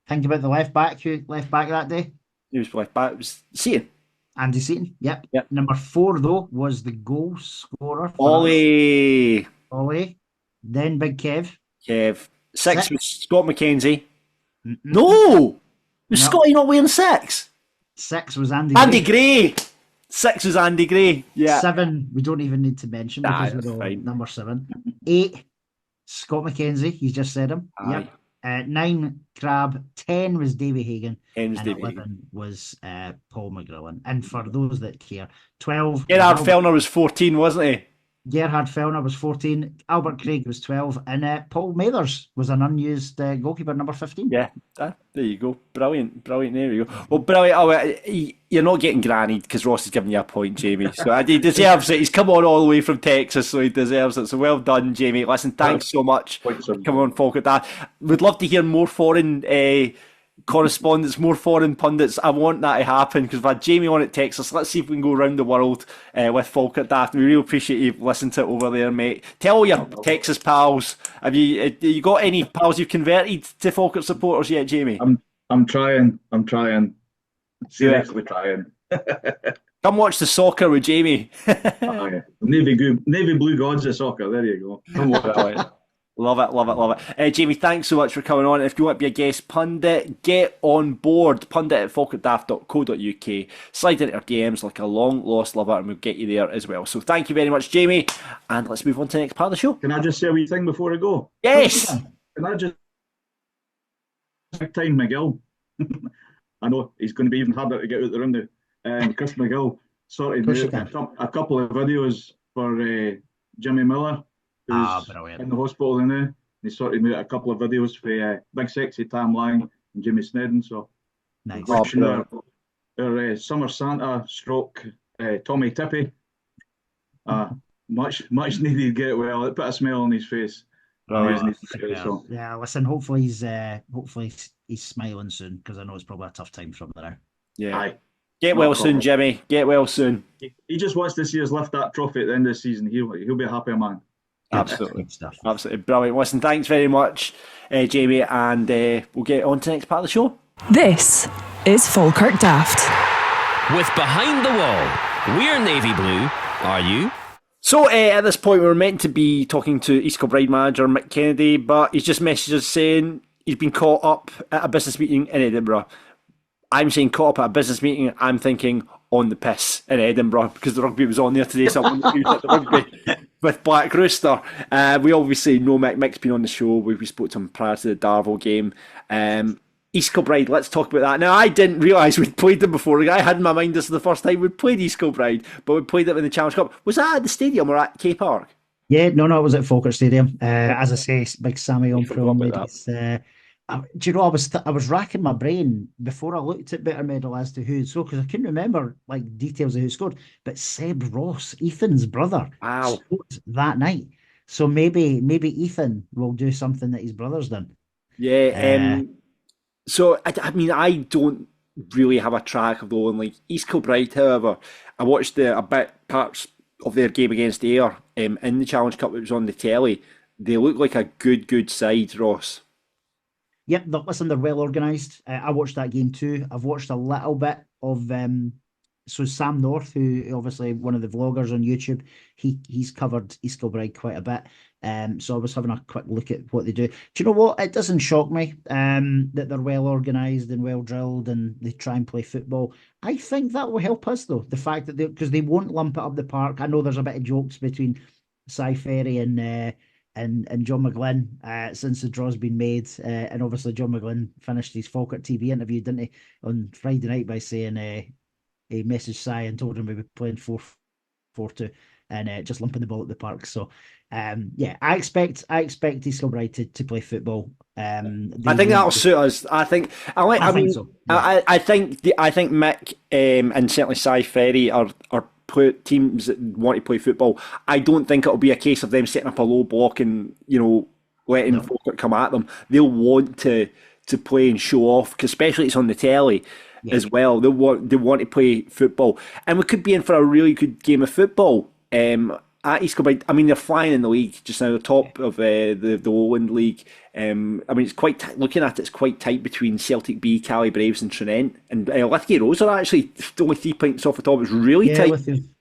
Think about the left back. Who left back that day? He was left back. It was Seaton. Andy Seaton. Yep. Number 4 though was the goal scorer. Ollie. Then Big Kev. 6 was Scott McKenzie. No. Was No. Scotty not wearing 6? 6 was Andy. Andy Gray. 6 was Andy Gray. Yeah. 7, we don't even need to mention because we know fine. number 7. 8, Scott McKenzie. You just said him. Aye. Yep. 9, Crab. 10 was Davy Hagan. 10 was And Davy 11 was Paul McGrillen. And for those that care, 12. Gerard Fellner was 14, wasn't he? Gerhard Fellner was 14. Albert Craig was 12. And Paul Mathers was an unused goalkeeper, number 15. Yeah, there you go. Brilliant. There you go. Well, brilliant. Oh, you're not getting grannied because Ross has given you a point, Jamie. So he deserves it. He's come on all the way from Texas, so he deserves it. So well done, Jamie. Listen, thanks so much. Come on, Falkirk Daft. We'd love to hear more foreign correspondence, more foreign pundits. I want that to happen because we've had Jamie on at Texas. Let's see if we can go around the world with Falkirk Daft. We really appreciate you listening to it over there, mate. Tell all your Texas pals. Have you got any pals you've converted to Falkirk supporters yet, Jamie? I'm trying. Seriously trying. Come watch the soccer with Jamie. Navy Blue Gods of soccer. There you go. Come watch. Love it. Jamie, thanks so much for coming on. If you want to be a guest pundit, get on board. pundit@falkirkdaft.co.uk. Slide into our DMs like a long lost lover and we'll get you there as well. So thank you very much, Jamie. And let's move on to the next part of the show. Can I just say a wee thing before I go? Yes. Can I just big time McGill? I know he's going to be even harder to get out the room now. Chris McGill sorted out a couple of videos for Jimmy Miller, who's in the hospital now. He sorted out a couple of videos for Big Sexy Tam Lang and Jimmy Snedden. So nice. Our Summer Santa stroke Tommy Tippy. Much needed get well. It put a smile on his face. Yeah, listen. Hopefully he's smiling soon because I know it's probably a tough time for him there. Yeah. Aye. Get well soon, Jimmy. Get well soon. He just wants to see us lift that trophy at the end of the season. He'll be a happy man. Absolutely. Absolutely brilliant. Listen, thanks very much, Jamie, and we'll get on to the next part of the show. This is Falkirk Daft. With Behind the Wall, we're navy blue. Are you? So at this point, we were meant to be talking to East Kilbride manager Mick Kennedy, but he's just messaged us saying he's been caught up at a business meeting in Edinburgh. I'm saying caught up at a business meeting. I'm thinking on the piss in Edinburgh because the rugby was on there today. So I'm at the rugby with Black Rooster. We obviously know Mick. Mick's been on the show. We spoke to him prior to the Darvel game. East Kilbride, let's talk about that. Now, I didn't realise we'd played them before. I had in my mind this is the first time we'd played East Kilbride, but we played them in the Challenge Cup. Was that at the stadium or at K Park? Yeah, no, it was at Falkirk Stadium. As I say, big Sammy on pro ladies. Do you know, I was racking my brain before I looked at Better Medal as to who scored because I couldn't remember like details of who scored. But Seb Ross, Ethan's brother, scored that night. So maybe Ethan will do something that his brother's done. Yeah. So I mean, I don't really have a track of the one like East Kilbride. However, I watched parts of their game against Ayr in the Challenge Cup. It was on the telly. They look like a good side, Ross. Yep, listen, they're well organised. I watched that game too. I've watched a little bit of so Sam North, who obviously one of the vloggers on YouTube, he's covered East Kilbride quite a bit. So I was having a quick look at what they do. Do you know what? It doesn't shock me that they're well organised and well drilled and they try and play football. I think that will help us though. The fact that because they won't lump it up the park. I know there's a bit of jokes between Cy Ferry and John McGlynn since the draw's been made. And obviously John McGlynn finished his Falkirk TV interview, didn't he, on Friday night by saying he messaged Cy and told him we were playing 4-4-2 and just lumping the ball at the park. So I expect East Kilbride to play football. I think that'll suit us. I think so. Yeah. I think Mick and certainly Cy Ferry are teams that want to play football. I don't think it'll be a case of them setting up a low block and letting Falkirk come at them. They'll want to play and show off, because especially it's on the telly as well. They want to play football, and we could be in for a really good game of football. at East Kilbride, I mean, they're flying in the league just now, the top of the Lowland League. I mean, it's quite looking at it, it's quite tight between Celtic B, Cali Braves, and Trinent. And Lithgow Rose are actually only 3 points off the top. It's really tight.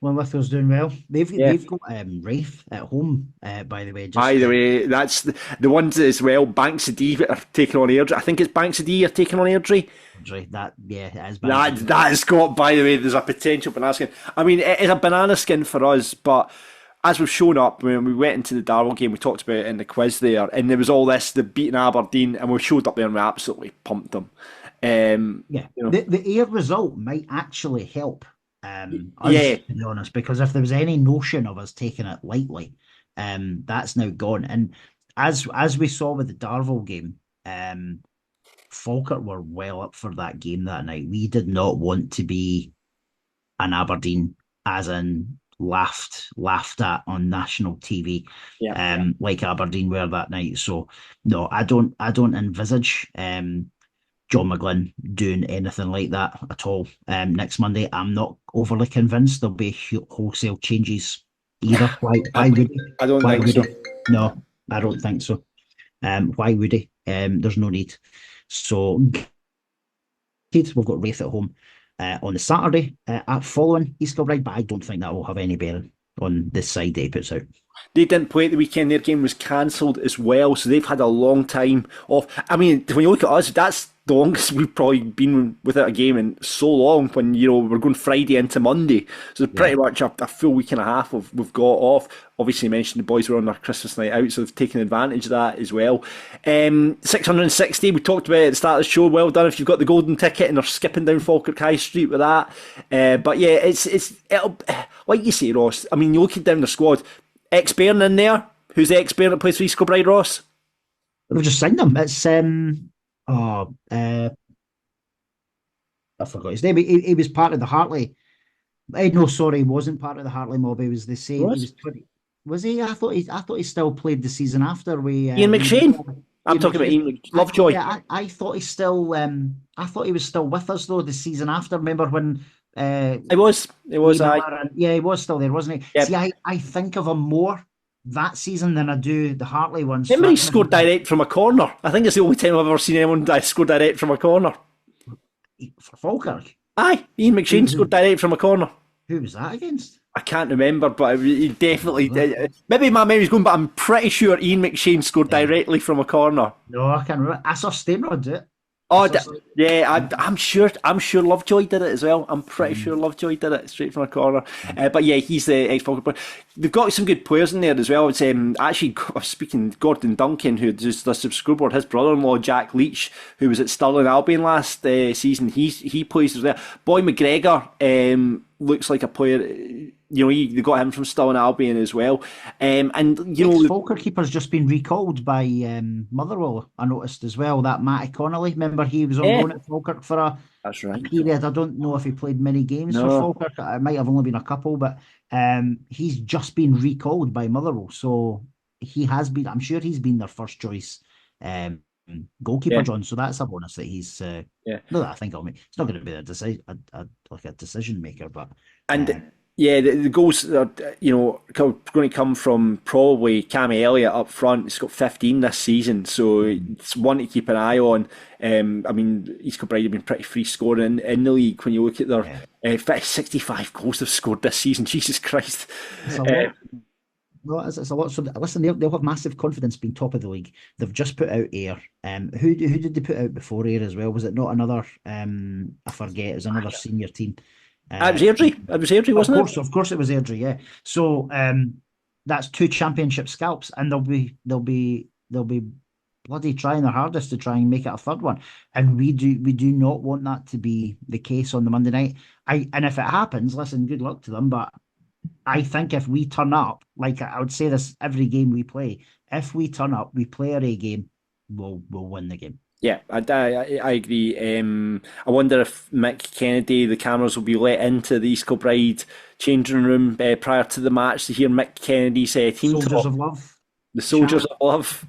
Lithgow's doing well. They've got Rafe at home, by the way. By the way, that's the ones as well. Banks of D are taking on Airdrie. I think it's Banks of D are taking on Airdrie. That is that is Scott. By the way, there's a potential banana skin. I mean, it is a banana skin for us, but as we've shown up when we went into the Darwell game, we talked about it in the quiz there, and there was all this, the beating Aberdeen, and we showed up there and we absolutely pumped them. The Ayr result might actually help. Us, to be honest, because if there was any notion of us taking it lightly, that's now gone. And as we saw with the Darwell game, Falkirk were well up for that game that night. We did not want to be an Aberdeen, as in laughed at on national TV, like Aberdeen were that night. So no, I don't envisage John McGlynn doing anything like that at all next Monday. I'm not overly convinced there'll be wholesale changes either. Why would he? I don't think so. No, I don't think so. Why would he? There's no need. So we've got Wraith at home on the Saturday at following East Kilbride, but I don't think that will have any bearing on this side that he puts out. They didn't play at the weekend. Their game was cancelled as well, so they've had a long time off. I mean, when you look at us, that's the longest we've probably been without a game in so long, when, you know, we're going Friday into Monday. So it's pretty much a full week and a half we've got off. Obviously, you mentioned the boys were on their Christmas night out, so they've taken advantage of that as well. 660, we talked about it at the start of the show. Well done if you've got the golden ticket and are skipping down Falkirk High Street with that. But yeah, it'll, like you say, Ross, I mean, you look down the squad, ex-Bairn in there. Who's the ex-Bairn that plays for East Kilbride, Ross? We've just signed him. It's I forgot his name. He was part of the Hartley. No, sorry, he wasn't part of the Hartley mob. He was the same. He was 20. Was he? I thought he still played the season after. Ian McShane. I'm talking about Ian Lovejoy. I thought he still. I thought he was still with us though the season after. Remember when? It was. He was still there, wasn't he? Yep. See, I think of him more that season than I do the Hartley ones. Remember, he scored direct from a corner. I think it's the only time I've ever seen anyone score direct from a corner. For Falkirk? Aye, Ian McShane scored direct from a corner. Who was that against? I can't remember, but he definitely did. Maybe my memory's going, but I'm pretty sure Ian McShane scored directly from a corner. No, I can't remember. I saw Steinrod do it. I'm sure Lovejoy did it as well. I'm pretty sure Lovejoy did it straight from a corner. But yeah, he's the ex-Falkirk player. They've got some good players in there as well. It's actually, speaking Gordon Duncan, who does the scoreboard, his brother-in-law Jack Leach, who was at Stirling Albion last season, he plays as well. Boy McGregor looks like a player. You know, they got him from Stirling Albion as well. And you know, Falkirk keeper's just been recalled by Motherwell. I noticed as well that Matty Connolly. Remember, he was on loan at Falkirk for a period. I don't know if he played many games for Falkirk. It might have only been a couple, but he's just been recalled by Motherwell. So he has been. I'm sure he's been their first choice goalkeeper, John. So that's a bonus that he's. No, that I think it's not going to be a decision maker, but yeah, the goals are, going to come from probably Cammy Elliott up front. He's got 15 this season, so it's one to keep an eye on. I mean, East Kilbride have been pretty free scoring in the league when you look at their 65 goals they've scored this season. Jesus Christ. It's a lot. No, it's a lot. So listen, they'll have massive confidence being top of the league. They've just put out Ayr. Who did they put out before Ayr as well? Was it not another? I forget. It was another senior team. It was Airdrie, wasn't it? Of course, it was Airdrie. Yeah. So that's 2 championship scalps, and they'll be bloody trying their hardest to try and make it a third one. And we do not want that to be the case on the Monday night. And if it happens, listen, good luck to them. But I think if we turn up, like I would say this every game we play, if we turn up, we play our A game, we'll win the game. Yeah, I agree. I wonder if Mick Kennedy, the cameras will be let into the East Kilbride changing room prior to the match to hear Mick Kennedy's team Soldiers talk. of Love. The Soldiers of Love.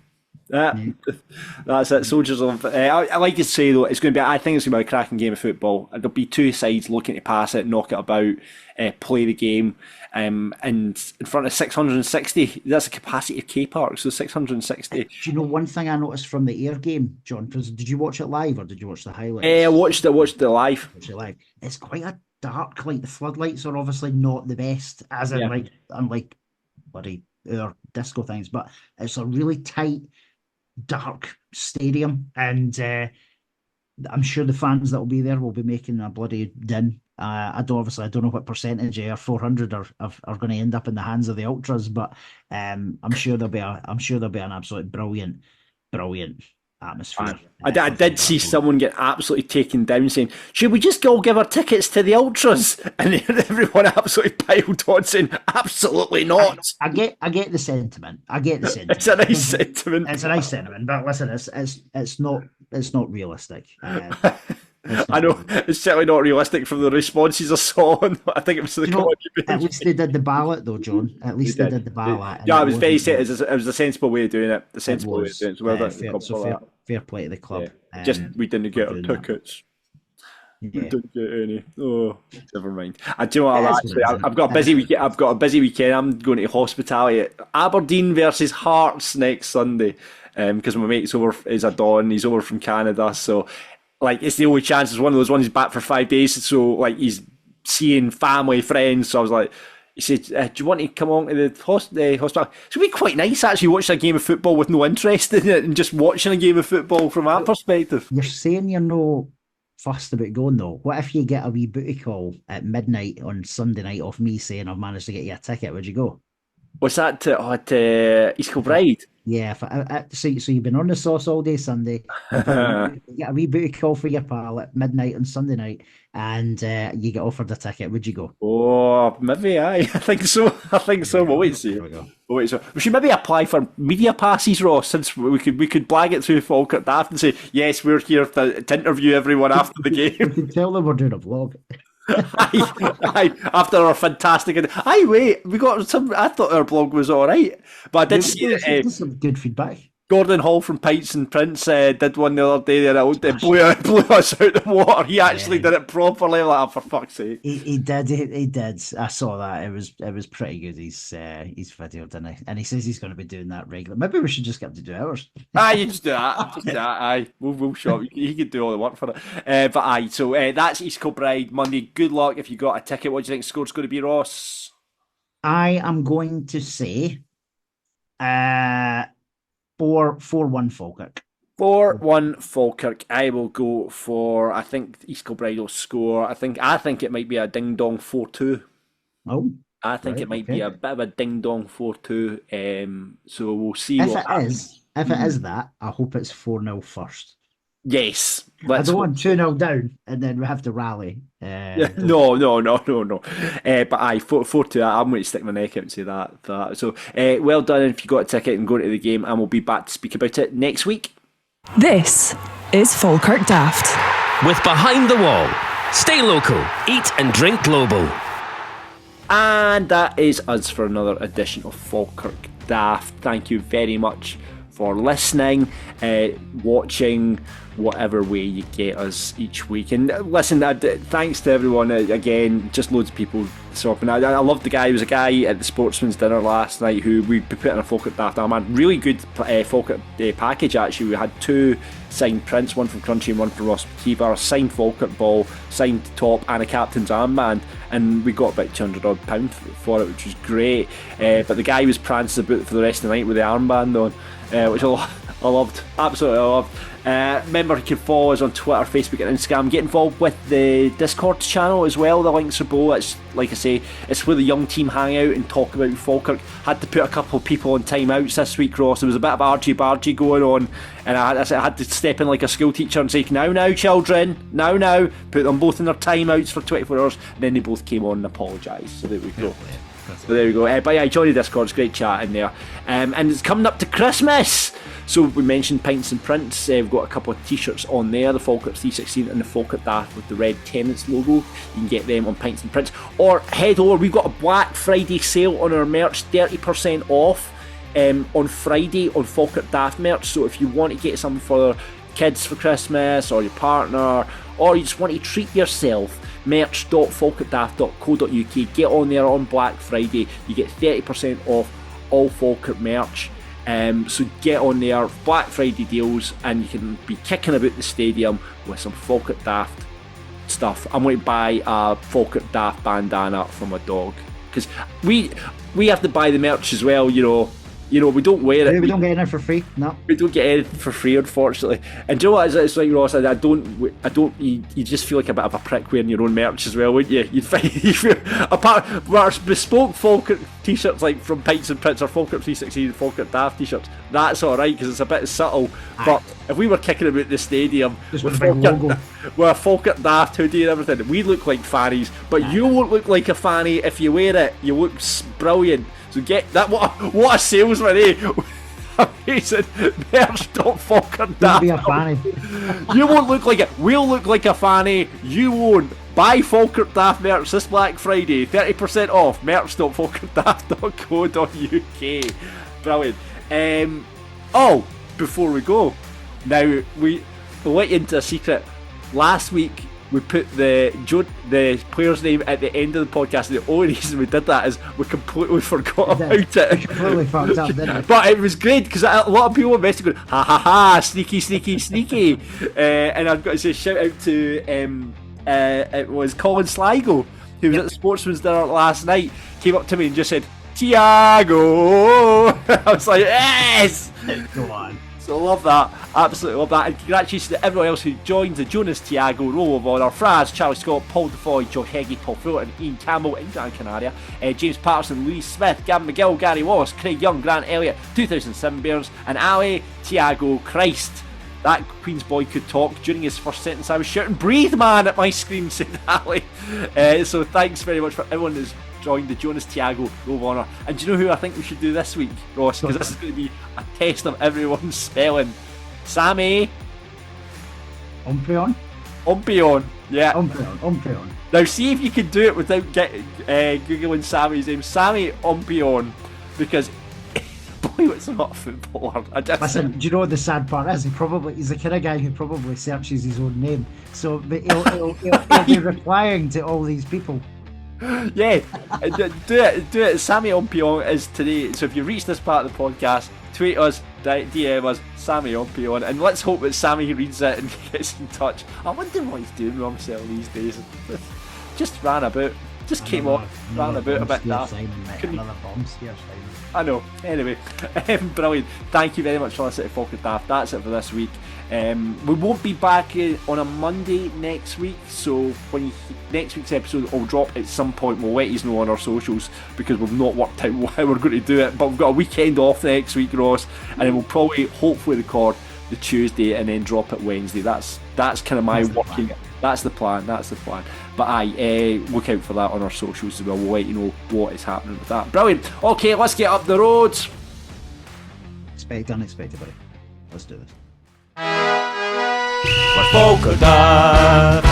That's it. Soldiers of. I like to say though, it's going to be. I think it's going to be a cracking game of football. There'll be two sides looking to pass it, knock it about, play the game, and in front of 660. That's a capacity of K Park, so 660. Do you know one thing I noticed from the Ayr game, John? Did you watch it live or did you watch the highlights? I watched it live. Watched it live. It's quite a dark. Like the floodlights are obviously not the best, as in like unlike bloody our disco things, but it's a really tight, dark stadium, and I'm sure the fans that will be there will be making a bloody din. I don't know what percentage of 400 are going to end up in the hands of the ultras, but I'm sure there'll be an absolute brilliant atmosphere. I did see someone get absolutely taken down saying, should we just go give our tickets to the ultras? And everyone absolutely piled on saying, absolutely not. I get the sentiment. It's a nice sentiment. It's a nice sentiment, but listen, it's not realistic. I know it's certainly not realistic from the responses I saw. I think it was at least they did the ballot, though, John. At least they did the ballot. Yeah, it was very set. It was a sensible way of doing it. The sensible way of doing it. So fair play to the club. Yeah. Just we didn't get our tickets. We didn't get any. Oh, never mind. I do you know what? I've got a busy weekend. I'm going to hospitality at Aberdeen versus Hearts next Sunday. Because my mate's over is a Don. He's over from Canada, so. Like, it's the only chance. It's one of those ones he's back for 5 days, so like he's seeing family, friends. So I was like, he said, "Do you want to come on to the hospital?" It's gonna be quite nice actually watching a game of football with no interest in it and just watching a game of football from that perspective. You're saying you're no fussed about going though. What if you get a wee booty call at midnight on Sunday night off me saying I've managed to get you a ticket? Would you go? What's that? At East Kilbride? Yeah, so you've been on the sauce all day Sunday. You get a wee booty call for your pal at midnight on Sunday night, and you get offered a ticket. Would you go? Oh, maybe I think so. We'll wait and see. We should maybe apply for media passes, Ross, since we could blag it through Fakirk Daft and say, yes, we're here to interview everyone after the game. We can tell them we're doing a vlog. Aye, after our fantastic. We got some. I thought our blog was all right, but I did see some good feedback. Gordon Hall from Pints and Prints did one the other day that blew us out of the water. He actually did it properly. Like, oh, for fuck's sake, he did. I saw that. It was pretty good. He's video, didn't he? And he says he's going to be doing that regularly. Maybe we should just get him to do ours. Aye, you just do that. Aye, we'll shop. He could do all the work for it. But aye, so that's East Kilbride Monday. Good luck if you got a ticket. What do you think the score's going to be, Ross? I am going to say 4-1 Falkirk. 4-1 Falkirk. I will go for. I think East Kilbride will score. I think it might be a ding dong 4-2. Oh, I think it might be a bit of a ding dong 4-2. So we'll see. If it is that, I hope it's 4-0 first. Yes, I don't want 2-0 down and then we have to rally. No. But aye, 4-2. I'm going to stick my neck out and say that. So well done if you got a ticket and go to the game, and we'll be back to speak about it next week. This is Fakirk Daft. With Behind the Wall. Stay local, eat and drink global. And that is us for another edition of Falkirk Daft. Thank you very much for listening, watching, whatever way you get us each week. And listen, thanks to everyone again, just loads of people shopping. I love the guy. There was a guy at the Sportsman's dinner last night who we put in a Falkirk Daft armband. Really good Falkirk package actually. We had 2 signed prints, one from Crunchy and one from Ross McKeever, a signed Falkirk ball, signed top, and a captain's armband, and we got about £200 odd for it, which was great. But the guy was prancing about for the rest of the night with the armband on, which I loved, absolutely loved. Remember, you can follow us on Twitter, Facebook and Instagram. Get involved with the Discord channel as well. The links are below. It's, like I say, it's where the young team hang out and talk about Falkirk. Had to put a couple of people on timeouts this week, Ross. There was a bit of argy-bargy going on, and I had to step in like a school teacher and say, now children, now. Put them both in their timeouts for 24 hours, and then they both came on and apologised. So there we go. But yeah, join the Discord. It's great chat in there. And it's coming up to Christmas. So we mentioned Pints and Prints. We've got a couple of t-shirts on there, the Falkirk 316 and the Falkirk Daft with the red Tenants logo. You can get them on Pints and Prints. Or head over, we've got a Black Friday sale on our merch, 30% off. on Friday on Falkirk Daft merch. So if you want to get something for kids for Christmas or your partner, or you just want to treat yourself, merch.falkirkdaft.co.uk. Get on there on Black Friday. You get 30% off all Falkirk merch. So get on there, Black Friday deals, and you can be kicking about the stadium with some Falkirk Daft stuff. I'm going to buy a Falkirk Daft bandana for my dog, because we have to buy the merch as well, you know, we don't wear it. We don't get anything for free. No, we don't get anything for free, unfortunately. And do you know what it's like, Ross? I don't. You just feel like a bit of a prick wearing your own merch as well, wouldn't you? You'd feel apart bespoke Falkirk t-shirts like from Pints and Prints or Falkirk 316 Falkirk Daft t-shirts. That's all right because it's a bit subtle. But if we were kicking about the stadium with a Falkirk Daft hoodie and everything, we look like fannies. But you won't look like a fanny if you wear it. You look brilliant. So get that. What a salesman, eh? Amazing. Merch.Falkirk Daft. Be a fanny. You won't look like it. We'll look like a fanny. You won't. Buy Falkirk Daft merch this Black Friday. 30% off. Merch.falkirkdaft.co.uk. Brilliant. Before we go, now we'll let you into a secret. Last week we put the player's name at the end of the podcast, and the only reason we did that is we completely forgot about it. We completely fucked up, didn't we? But it was great because a lot of people were messaging going, ha ha ha, sneaky, sneaky, sneaky. And I've got to say shout out to it was Colin Sligo, who was at the Sportsman's dinner last night, came up to me and just said, Tiago. I was like, yes! Go on. So I love that, absolutely love that, and congratulations to everyone else who joined the Jonas Tiago Roll of Honour: Fraz, Charlie Scott, Paul Defoy, Joe Heggie, Paul Fulton, Ian Campbell in Gran Canaria, James Patterson, Louise Smith, Gavin McGill, Gary Wallace, Craig Young, Grant Elliott, 2007 Bairns, and Ali Tiago Christ. That Queen's boy could talk. During his first sentence I was shouting "breathe man" at my screen, said Ali. So thanks very much for everyone who's joined the Jonas Tiago Roll of Honour. And do you know who I think we should do this week, Ross? Because this is going to be a test of everyone's spelling. Sammy Umpion? Yeah. Umpion. Now see if you can do it without googling Sammy's name. Sammy Umpion, because boy, it's not a footballer. Listen, do you know what the sad part is? He's the kind of guy who probably searches his own name. So but he'll be replying to all these people. Yeah, do it. Sammy Umpion is today. So if you reach this part of the podcast, tweet us, DM us, Sammy Umpion, and let's hope that Sammy reads it and gets in touch. I wonder what he's doing with himself these days. Just ran about, just came on, ran about a bit. Another bomb scare, Simon. I know. Anyway, brilliant. Thank you very much for listening to Falkirk Daft. That's it for this week. We won't be back on a Monday next week, so when next week's episode will drop at some point, we'll let you know on our socials because we've not worked out how we're going to do it. But we've got a weekend off next week, Ross, and then we'll probably hopefully record the Tuesday and then drop it Wednesday. That's kind of my working. That's the plan. But look out for that on our socials as well. We'll let you know what is happening with that. Brilliant. Okay, let's get up the road. Expect unexpected, buddy. Let's do this. We're Falkirk Daft,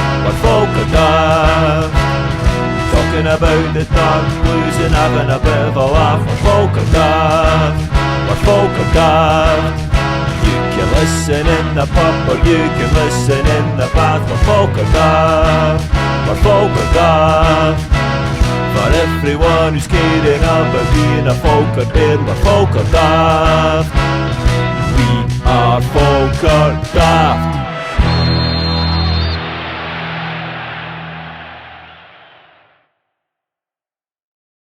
talking about the dark blues and having a bit of a laugh. We're Falkirk Daft. You can listen in the pub or you can listen in the bath. We're Falkirk Daft. For everyone who's caring about being a Falkirk Bairn, we're Falkirk Daft. We are Falkirk Daft.